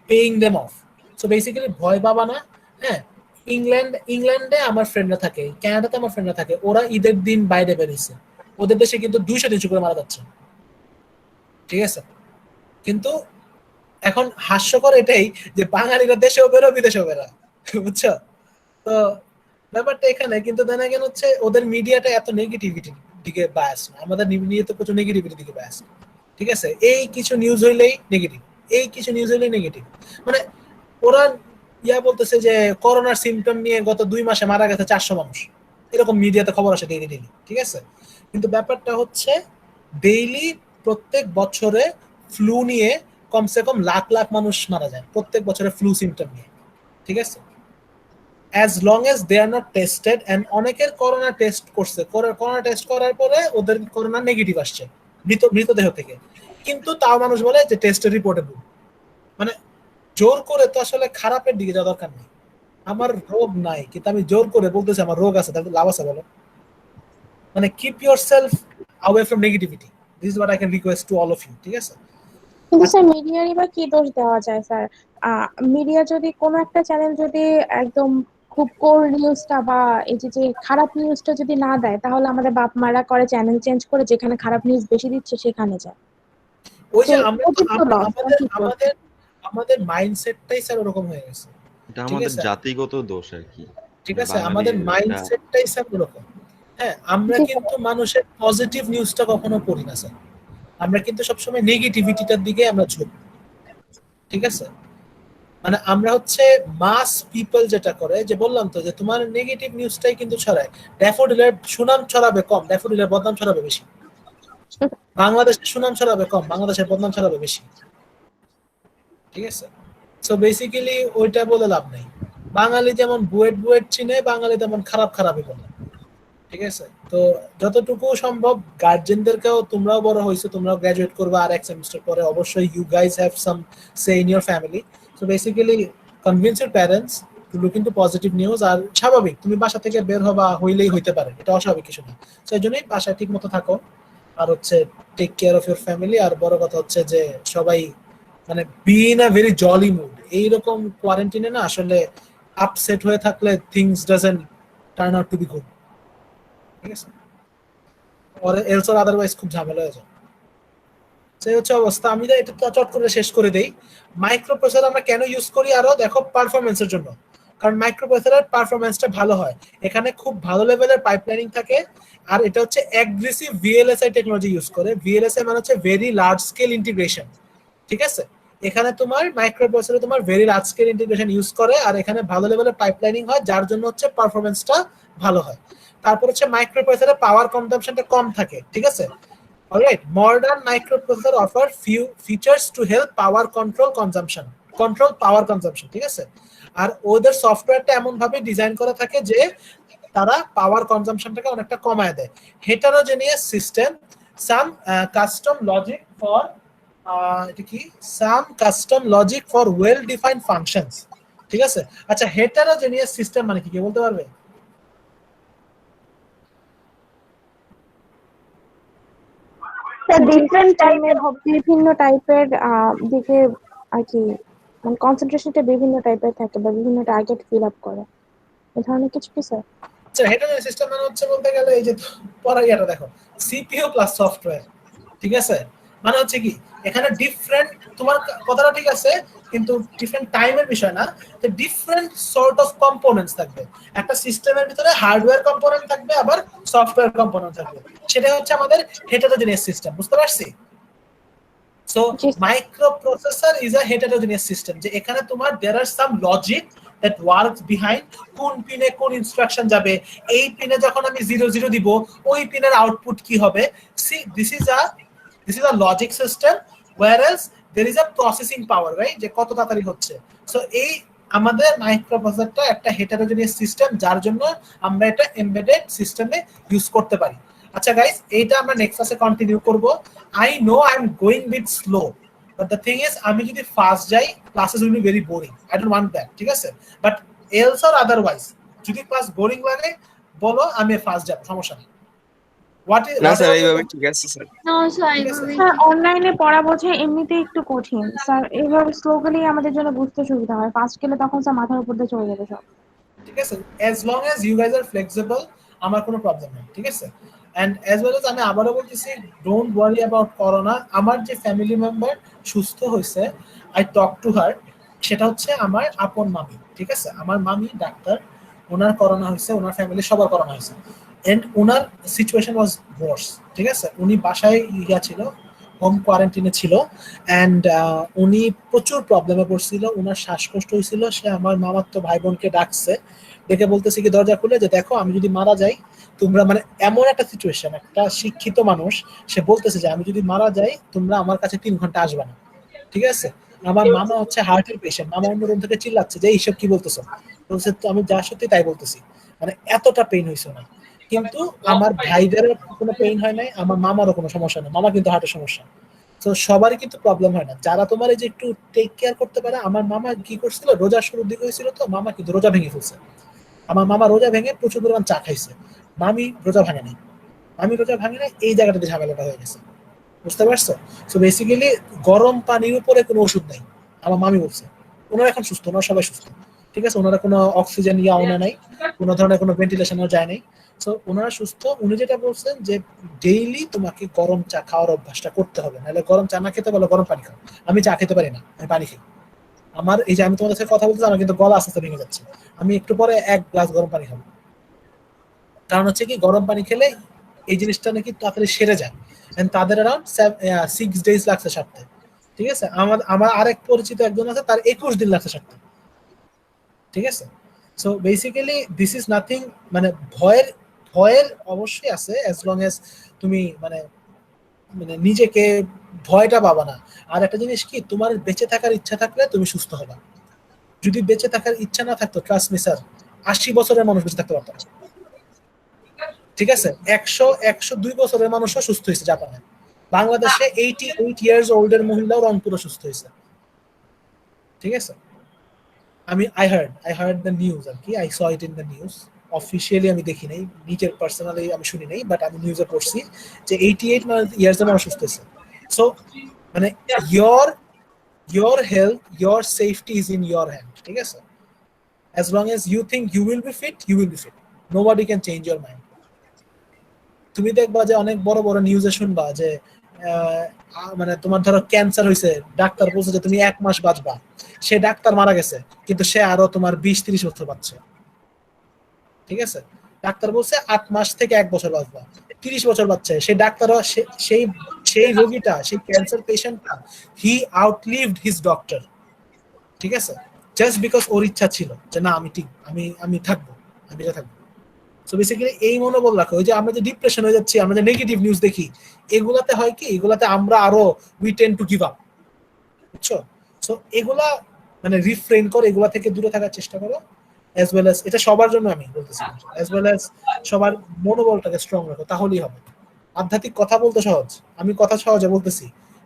paying them off. So basically ভয় পাবা না। হ্যাঁ, ইংল্যান্ডে আমার ফ্রেন্ডরা থাকে, কানাডাতে আমার ফ্রেন্ডরা থাকে, ওরা ঈদের দিন বাইরে বেরিয়েছে, ওদের দেশে কিন্তু 200-300 করে মারা যাচ্ছে, ঠিক আছে। কিন্তু এখন হাস্যকর এটাই যে বাঙালিরা দেশেও বেরো বিদেশেও বেরো, বুঝছো, তো ব্যাপারটা এখানে, কিন্তু দেন again হচ্ছে ওদের মিডিয়াটা এত নেগেটিভিটি দিকে বায়াস না, আমাদের মিডিয়া তো প্রচুর নেগেটিভিটির দিকে বায়াস। ঠিক আছে, এই কিছু নিউজ হইলেই নেগেটিভ, এই কিছু নিউজ হইলেই নেগেটিভ। মানে ওরা বলতেছে যে করোনার সিমটম নিয়ে গত 2 মাসে মারা গেছে 400 মানুষ, এরকম মিডিয়াতে খবর আসে ডেইলি ডেইলি। ঠিক আছে, কিন্তু ব্যাপারটা হচ্ছে ডেইলি প্রত্যেক বছরে ফ্লু নিয়ে কমসে কম লাখ লাখ মানুষ মারা যায় প্রত্যেক বছরে ফ্লু সিমটম নিয়ে। ঠিক আছে, as long as they are not tested, and অনেকের করোনা টেস্ট করছে, করোনা টেস্ট করার পরে ওদের করোনা নেগেটিভ আসছে মৃতদেহ থেকে, কিন্তু তাও মানুষ বলে যে টেস্টের রিপোর্টেবল। মানে জোর করে তো আসলে খারাপের দিকে যাওয়া দরকার নেই। আমার রোগ নাই কিন্তু আমি জোর করে বলতেছি আমার রোগ আছে, তাহলে লাভ আছে বলো? মানে keep yourself away from negativity, this is what I can request to all of you. ঠিক আছে, কিন্তু স্যার মিডিয়ারই বা কি দোষ দেওয়া যায় স্যার? মিডিয়া যদি কোনো একটা চ্যানেল যদি একদম খুব কোর নিউজটা বা এই যে খারাপ নিউজটা যদি না দেয়, তাহলে আমাদের বাপ মারা করে চ্যানেল চেঞ্জ করে যেখানে খারাপ নিউজ বেশি দিচ্ছে সেখানে যায়। ওই যে তো আমরা ওদের তো loss, আমাদের ঠিক বলছেন। আমাদের আমাদের মাইন্ডসেটটাই স্যার ওরকম হয়ে গেছে। এটা ঠিক আমাদের আছে, জাতিগত দোষ আর কি। ঠিক আছে, বাঙালি আমাদের একটা মাইন্ডসেটটাই স্যার ওরকম। হ্যাঁ, আমরা জি কিন্তু মানুষের পজিটিভ নিউজটা কখনো পড়ি না স্যার, আমরা কিন্তু সবসময় নেগেটিভিটিটার দিকে আমরা ঝুঁকি। ঠিক আছে, মানে আমরা হচ্ছে মাস পিপল যেটা করে, যে বললাম তো যে তোমার নেগেটিভ নিউজটাই কিন্তু ছড়ায়। ড্যাফোডিলের সুনাম ছড়াবে কম, ড্যাফোডিলের বদনাম ছড়াবে বেশি। বাংলাদেশের সুনাম ছড়াবে কম, বাংলাদেশের বদনাম ছড়াবে বেশি। ঠিক আছে, সো বেসিক্যালি ওইটা বলে লাভ নেই। বাঙালি যেমন বুয়েট বুয়েট চিনে, বাঙালি তেমন খারাপ খারাপই বলে। ঠিক আছে, তো যতটুকু সম্ভব গার্জেনদেরকেও, তোমরাও বড় হয়েছো, তোমরাও গ্রাজুয়েট করবে আর এক সেমিস্টার পরে, অবশ্যই you guys have some say in your family. So basically convince your parents to look into positive news. আর স্বাভাবিক তুমি বাসা থেকে বের হবা হইলেই হইতে পারে, এটা অস্বাভাবিক কিছু না। সো এই জন্যই বাসায় ঠিক মতো থাকো, আর হচ্ছে take care of your family. আর বড় কথা হচ্ছে যে সবাই মানে be in a very jolly mood. এইরকম কোয়ারেন্টিনে না আসলে আপসেট হয়ে থাকলে things doesn't turn out to be good. ঠিক আছে, or else or otherwise খুব ঝামেলা হয়ে যায়। সেই হচ্ছে অবস্থা। আমি এটা চট করে শেষ করে দেই। মাইক্রোপ্রসেসর আমরা কেন ইউজ করি? আরো দেখো পারফরমেন্সের জন্য, কারণ মাইক্রোপ্রসেসরের পারফরমেন্সটা ভালো হয়, এখানে খুব ভালো লেভেলের পাইপলাইনিং থাকে, আর এটা হচ্ছে অ্যাগ্রেসিভ ভিএলএসআই টেকনোলজি ইউজ করে। ভিএলএসআই মানে হচ্ছে ভেরি লার্জ স্কেল ইন্টিগ্রেশন। ঠিক আছে, এখানে তোমার মাইক্রোপ্রসেসরে তোমার very large scale integration use করে, আর এখানে ভালো লেভেলের পাইপলাইনিং হয়, যার জন্য হচ্ছে পারফরমেন্সটা ভালো হয়। তারপর হচ্ছে মাইক্রোপ্রসেসরে পাওয়ার কনজাম্পশনটা কম থাকে। ঠিক আছে, alright, modern microprocessor offer few features to help power control power consumption. ঠিক আছে, আর ওদের সফটওয়্যারটা এমন ভাবে ডিজাইন করা থাকে যে তারা পাওয়ার কনজাম্পশনটাকে অনেকটা কমায় দেয়। Heterogeneous system, some custom logic for এটা কি, some custom logic for well defined functions. ঠিক আছে, আচ্ছা হেটারোজেনিয়াস সিস্টেম মানে কি, কে বলতে পারবে? ডিফারেন্ট টাইপের বিভিন্ন টাইপের দিকে আর কি, মানে কনসেন্ট্রেশনটা বিভিন্ন টাইপের থাকে বা বিভিন্ন টার্গেট ফিল আপ করে, এই ধরনের কিছু কি স্যার? আচ্ছা, হেটারোজেনিয়াস সিস্টেম মানে হচ্ছে বলতে গেলে এই যে পড়াইয়াটা দেখো, সিপিইউ প্লাস সফটওয়্যার। ঠিক আছে, মানে হচ্ছে কি এখানে ডিফারেন্ট, তোমার কথাটা ঠিক আছে, কিন্তু ডিফারেন্ট টাইমের বিষয় না, তো ডিফারেন্ট সর্ট অফ কম্পোনেন্টস থাকবে। একটা সিস্টেমের ভিতরে হার্ডওয়্যার কম্পোনেন্ট থাকবে, আবার সফটওয়্যার কম্পোনেন্ট থাকবে, সেটা হচ্ছে আমাদের হেটারোজেনিয়াস সিস্টেম। বুঝতে পারছি? So microprocessor is a heterogeneous system, যে এখানে তোমার দেয়ার আর সাম লজিক that works behind কোন পিনে কোন ইনস্ট্রাকশন যাবে, এই পিনে যখন আমি 00 দিব ওই পিনের আউটপুট কি হবে। C this is a logic system, whereas there is a processing power, right, যে কত তাড়াতাড়ি হচ্ছে। সো এই আমাদের মাইক্রোপ্রসেসরটা একটা হেটারোজেনিয়াস সিস্টেম, যার জন্য আমরা এটা এমবেডেড সিস্টেমে ইউজ করতে পারি। আচ্ছা গাইস, এইটা আমরা নেক্সট ক্লাসে কন্টিনিউ করব। I know I am going bit slow, but the thing is আমি যদি ফাস্ট যাই classes will be very boring, I don't want that. ঠিক আছে, বাট এলস অর আদারওয়াইজ যদি ক্লাস বোরিং লাগে বলো, আমি ফাস্ট যাব, সমস্যা নেই। না স্যার, এইভাবে ঠিক আছে স্যার। স্যার অনলাইনে পড়া বোঝা এমনিতেই একটু কঠিন স্যার, এইভাবে স্লো গেলেই আমাদের জন্য বুঝতে সুবিধা হয়, ফাস্ট গেলে তখন স্যার মাথার উপর দিয়ে চলে যাবে সব। ঠিক আছে, as long as you guys are flexible আমার কোনো প্রবলেম নেই। ঠিক আছে, and as well as আমি আবারও বলতেছি, ডোন্ট ওয়ারি অ্যাবাউট করোনা। আমার যে ফ্যামিলি মেম্বার সুস্থ হয়েছে, আই টক টু হার, সেটা হচ্ছে আমার আপন মামি। ঠিক আছে, আমার মামি ডাক্তার, ওনার করোনা হয়েছে, ওনার ফ্যামিলি সবার করোনা হয়েছে, এন্ড ওনার সিচুয়েশন ওয়াজ ওয়ার্স। ঠিক আছে, উনি বাসায় ছিল, হোম কোয়ারেন্টাইনে ছিল, এন্ড উনি প্রচুর প্রবলেমে পড়ছিল, ওনার শ্বাসকষ্ট হয়েছিল। সে আমার মামাতো ভাই বোনকে ডাকছে, ডেকে বলতেছে কি দরজা খুলে যে দেখো আমি যদি মারা যাই তোমরা, মানে এমন একটা সিচুয়েশন, একটা শিক্ষিত মানুষ সে বলতেছে যে আমি যদি মারা যাই তোমরা আমার কাছে 3 ঘন্টা আসবে না। ঠিক আছে, আমার মামা হচ্ছে হার্টের পেশেন্ট, মামা অন্য রুম থেকে চিল্লাচ্ছে যে এইসব কি বলতেছো, বলছে তো আমি যা সত্যি তাই বলতেছি, মানে এতটা পেইন হয়েছে না। কিন্তু আমার ভাইদের কোনো পেইন হয় নাই, আমার মামারও কোনো সমস্যা নেই, মামা কিন্তু হার্টের সমস্যা। তো সবারই কিন্তু প্রবলেম হয় না, যারা তোমার এই যে একটু টেক কেয়ার করতে পারে। আমার মামা কি করছিল, রোজা শুরুর দিকে হয়েছিল, তো মামা কিন্তু রোজা ভেঙে ফেলছে। আমার মামা রোজা ভেঙে প্রচুর পরিমাণ চা খাইছে, মামি রোজা ভাঙে নাই। আমি রোজা ভাঙে নাই, এই জায়গাটাতে ঝামেলাটা হয়ে গেছে, বুঝতে পারছো? সো বেসিক্যালি গরম পানির উপরে কোনো ওষুধ নাই, আমার মামি বলছে। ওনারা এখন সুস্থ, ওনারা সবাই সুস্থ। ঠিক আছে, ওনারা কোনো অক্সিজেন ওনা নাই, কোনো ধরনের কোনো ভেন্টিলেশনও যায় নাই। সো ওনারা সুস্থ। উনি যেটা বলছেন যে ডেইলি তোমাকে গরম চা খাওয়ার অভ্যাসটা করতে হবে, নাহলে গরম চা না খেতে বলে গরম পানি খাও। আমি চা খেতে পারি না, আমি পানি খাই। আমার এই যে আমি তোমাদের সাথে কথা বলতেছি, আমার কিন্তু গলা আস্তে আস্তে ভেঙে যাচ্ছে। আমি একটু পরে 1 গ্লাস গরম পানি খাবো, কারণ হচ্ছে কি গরম পানি খেলে এই জিনিসটা নাকি তাড়াতাড়ি সেরে যায়। তাদের অ্যারাউন্ড 6 days লাগছে সারতে। ঠিক আছে, আমার আমার আরেক পরিচিত একজন আছে, তার 21 দিন লাগছে সারতে। ঠিক আছে, so basically this is nothing, মানে ভয়ের ভয়ের অবশ্যই আছে, অ্যাজ লং এজ তুমি মানে মানে নিজেকে ভয়টা পাবা না। আর একটা জিনিস কি, তোমার বেঁচে থাকার ইচ্ছা থাকলে তুমি সুস্থ হবা। যদি বেঁচে থাকার ইচ্ছা না থাকতো, ট্রাস্ট মি স্যার, 80 বছরের মানুষ বেঁচে থাকতে পারতো না। ঠিক আছে, 102 বছরের মানুষও সুস্থ হয়েছে জাপানে। বাংলাদেশে 88 ইয়ার্স ওল্ডের মহিলাও রংপুরে সুস্থ হয়েছে। ঠিক আছে, আমি আই হার্ড দ্য নিউজ আর কি, I saw it in the news. Officially আমি দেখি নাই, নিজের পার্সোনালি আমি শুনি নাই, বাট আমি নিউজে পড়ছি যে 88 ইয়ার্স এর মানুষ সুস্থ হয়েছে। সো মানে your health, your safety is in your hand. ঠিক আছে, as long as you think you will be fit, you will be fit. Nobody can change your mind. তুমি দেখবা যে অনেক বড় বড় নিউজে শুনবা যে মানে তোমার ধরো ক্যান্সার হয়েছে, ডাক্তার বলছে যে তুমি 1 মাস বাঁচবা, সে ডাক্তার মারা গেছে কিন্তু সে আরো তোমার 20-30 বছর বাঁচছে। ঠিক আছে, ডাক্তার বলছে 8 মাস থেকে 1 বছর বাঁচবা, 30 বছর বাঁচছে সেই ডাক্তার। সেই সেই রোগীটা, সেই ক্যান্সার পেশেন্টটা, হি আউটলিভড হিজ ডক্টর। ঠিক আছে, জাস্ট বিকজ ওর ইচ্ছা ছিল যে না আমি ঠিক, আমি থাকবো, আমি বেঁচে থাকবো। সো বেসিক্যালি এই মনোবল রাখো। ওই যে আমরা যে ডিপ্রেশন হয়ে যাচ্ছি, আমরা যে নেগেটিভ নিউজ দেখি, এগুলাতে হয় কি, এগুলাতে আমরা আরো we tend to give up, বুঝছো? সো এগুলা মানে রিফ্রেন করো, এগুলা থেকে দূরে থাকার চেষ্টা করো। অ্যাজ ওয়েল অ্যাজ, এটা সবার জন্য আমি বলতেছি, অ্যাজ ওয়েল অ্যাজ সবার মনোবলটাকে স্ট্রং রাখো, তাহলেই হবে। আধ্যাত্মিক কথা বলতে সহজ, আমি কথা সহজে বলতেছি।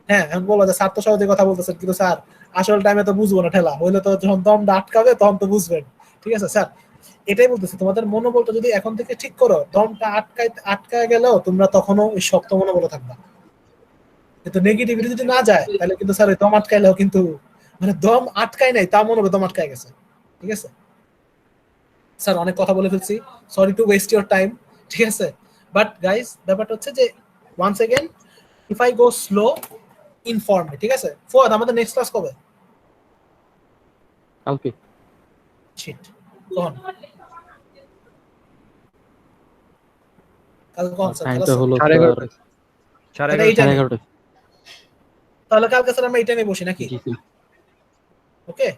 হ্যাঁ, এখন বলো যে স্যার তো সহজে কথা বলতেছেন, কিন্তু স্যার আসল টাইমে তো বুঝবো না, ঠেলা হইলে তো যখন দমটা আটকাবে তখন তো বুঝবেন। ঠিক আছে স্যার, এটাই বলতেছি, তোমাদের মনোবলটা যদি এখন থেকে ঠিক করো, দমটা আটকায় গেলেও তোমরা তখনও ওই শক্ত মনোবলে থাকবা। কিন্তু নেগেটিভিটি যদি না যায়, তাহলে কিন্তু স্যার দম আটকাইলেও কিন্তু মানে দম আটকায় নাই, তা মনে হবে দম আটকায় গেছে। ঠিক আছে স্যার, অনেক কথা বলে ফেলছি, sorry to waste your time. ঠিক আছে, বাট গাইস ব্যাপারটা হচ্ছে যে once again, if I go slow, inform me. ঠিক আছে, ফুয়াদ আমাদের নেক্সট ক্লাস কবে? কালকে। শিট, কখন? কাল কখন স্যার? টাইমটা হলো 11:30। তাহলে কালকে স্যার আমরা এই টাইমে বসি নাকি? ওকে,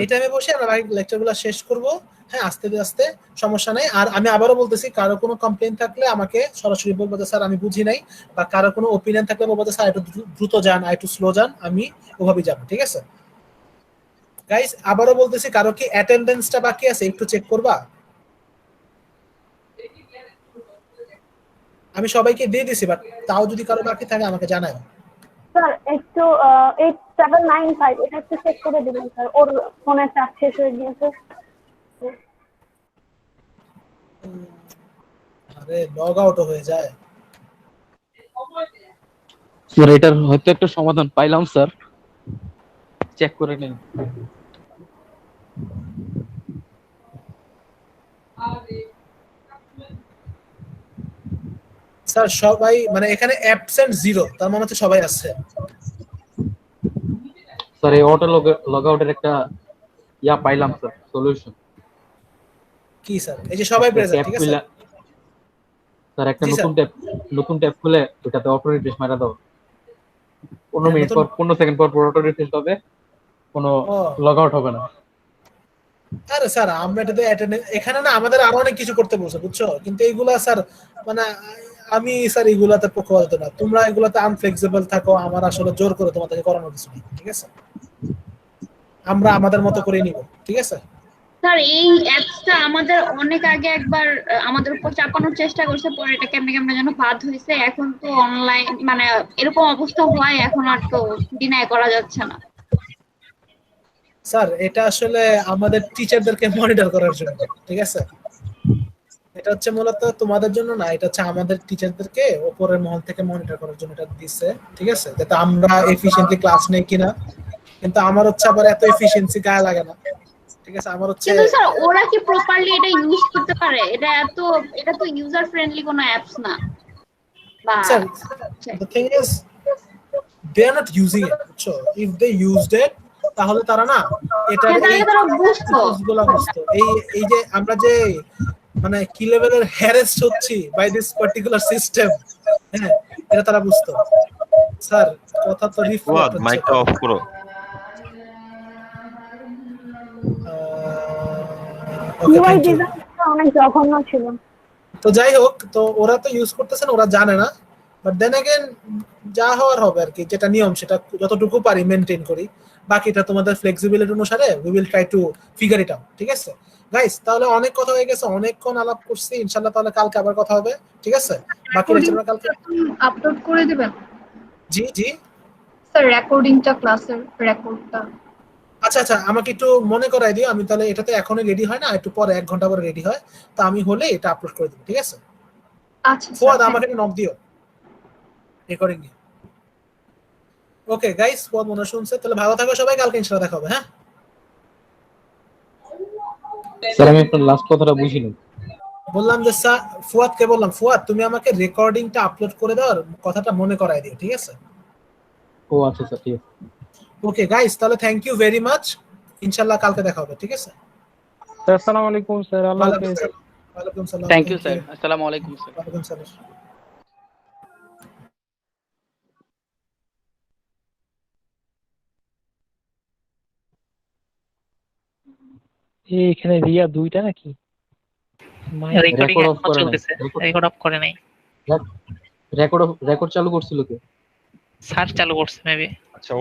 এই টাইমে বসে আমরা লেকচারগুলো শেষ করব। হ্যাঁ, আস্তে আস্তে, সমস্যা নাই। আর আমি আবারও বলতেছি, কারো কোনো কমপ্লেইন থাকলে আমাকে সরাসরি বলবো যে স্যার আমি বুঝি নাই, বা কারো কোনো ওপিনিয়ন থাকলে বলবো যে স্যার একটু দ্রুত যান, একটু স্লো যান, আমি ওভাবেই যাবো। ঠিক আছে গাইস, আবারও বলতেছি, কারো কি অ্যাটেন্ডেন্সটা বাকি আছে একটু চেক করবা? আমি সবাইকে দিয়ে দিছি, বাট তাও যদি কারো বাকি থাকে আমাকে জানাও। স্যার একটু 8795 এটা একটু চেক করে দিবেন স্যার, ওর ফোনে চার্জ শেষ হয়ে গিয়েছে। আরে লগ আউট হয়ে যায় স্যার। এটার হয়তো একটা সমাধান পাইলাম স্যার, চেক করে নিন। স্যার সবাই মানে এখানে অ্যাবসেন্ট 0, তার মানে হচ্ছে সবাই আছে। স্যার এই অটো লগ আউটের একটা ইয়া পাইলাম স্যার, সলিউশন। কি স্যার? এই যে সবাই প্রেজেন্ট, ঠিক আছে? স্যার একটা জি, স্যার। নতুন ট্যাব খুলে ওটাতে অটো রিফ্রেশ মারা দাও। 15 মিনিট নতুন পর 15 সেকেন্ড পর অটো রিফ্রেশ হবে, কোনো ও লগ আউট হবে না। আরে স্যার আমরা এটাতে অ্যাটেন্ডেন্স এখানে না আমাদের আরো অনেক কিছু করতে বলছে বুঝছো, কিন্তু এইগুলা স্যার মানে আমি স্যার এগুলাতে পক্ষপাত না, তোমরা এগুলাতে আনফ্লেক্সিবল থাকো, আমার আসলে জোর করে তোমাদেরকে করানোর কিছু নেই, ঠিক আছে? আমরা আমাদের মতো করে নিব, ঠিক আছে? স্যার এই অ্যাপসটা আমাদের অনেক আগে একবার আমাদের উপর চাপানোর চেষ্টা করছে, পরে এটা কেমনে কেমনে যেন বাদ হয়েছে। এখন তো অনলাইন মানে এরকম অবস্থা হয়, এখন আর তো ডিনাই করা যাচ্ছে না। স্যার এটা আসলে আমাদের টিচারদেরকে মনিটর করার জন্য, ঠিক আছে? এটা হচ্ছে মূলত তোমাদের জন্য না, এটা হচ্ছে আমাদের টিচারদেরকে উপরের মহল থেকে মনিটর করার জন্য এটা দিচ্ছে, ঠিক আছে? যাতে আমরা এফিশিয়েন্টলি ক্লাস নেই কিনা। কিন্তু আমার হচ্ছে আবার এত এফিশিয়েন্সি গায়ে লাগে না, ঠিক আছে? আমার হচ্ছে কিন্তু স্যার ওরা কি প্রপারলি এটা ইউজ করতে পারে? এটা তো ইউজার ফ্রেন্ডলি কোনো অ্যাপস না বা sir the thing is they are not using it, so if they used it তাহলে তারা না এটা এই তারা বুঝতো। গুলো বুঝতো। এই যে আমরা যে মানে কি লেভেলের হ্যারেস হচ্ছি বাই দিস পার্টিকুলার সিস্টেম, হ্যাঁ এটা তারা বুঝতো। স্যার কথা তো রিফ্লেক্ট হচ্ছে। মাইকটা অফ করো। UI ডিজাইনটা অনেক জঘন্য ছিল। তো যাই হোক, তো ওরা তো ইউজ করতেছে না, ওরা জানে না, বাট দেন अगेन যা হওয়ার হবে আর কি, যেটা নিয়ম সেটা যতটুকু পারি মেইনটেইন করি, বাকিটা তোমাদের ফ্লেক্সিবিলিটি অনুসারে we will try to figure it out, ঠিক আছে গাইস? তাহলে অনেক কথা হয়ে গেছে, অনেকক্ষণ আলাপ করছি, ইনশাআল্লাহ তাহলে কালকে আবার কথা হবে, ঠিক আছে? বাকি লেকচারটা কালকে আপলোড করে দিবেন জি জি। স্যার, রেকর্ডিংটা, ক্লাসের রেকর্ডটা। আচ্ছা আচ্ছা, আমাকে একটু মনে করাই দিও, আমি তাহলে এটাতে এখনই রেডি হয় না, একটু পরে 1 ঘন্টা পরে রেডি হয়, তো আমি হলে এটা আপলোড করে দেব, ঠিক আছে? আচ্ছা ফুয়াদ আমাকে নক দিও রেকর্ডিং নিয়ে। ওকে গাইস, ফুয়াদ মনে হয় শুনছে, তাহলে ভালো থাকো সবাই, কালকে ইনশাআল্লাহ দেখা হবে। হ্যাঁ স্যার আমি আপনার লাস্ট কথাটা বুঝিনি। বললাম যে স্যার ফুয়াদকে বললাম, ফুয়াদ তুমি আমাকে রেকর্ডিংটা আপলোড করে দেওয়ার কথাটা মনে করাই দিও, ঠিক আছে? ও আচ্ছা স্যার, ঠিক আছে। ওকে গাইস, তাহলে থ্যাংক ইউ ভেরি মাচ, ইনশাআল্লাহ কালকে দেখা হবে, ঠিক আছে? স্যার আসসালামু আলাইকুম স্যার, আল্লাহ হাফেজ। ওয়ালাইকুম সালাম। থ্যাংক ইউ স্যার, আসসালামু আলাইকুম স্যার। ওয়ালাইকুম সালাম। এখানে রিয়া দুইটা নাকি? রেকর্ডিং এখনো চলতেছে, রেকর্ড অফ করে নাই। রেকর্ড চালু করছিল কে? স্যার চালু করছে মেবি। আচ্ছা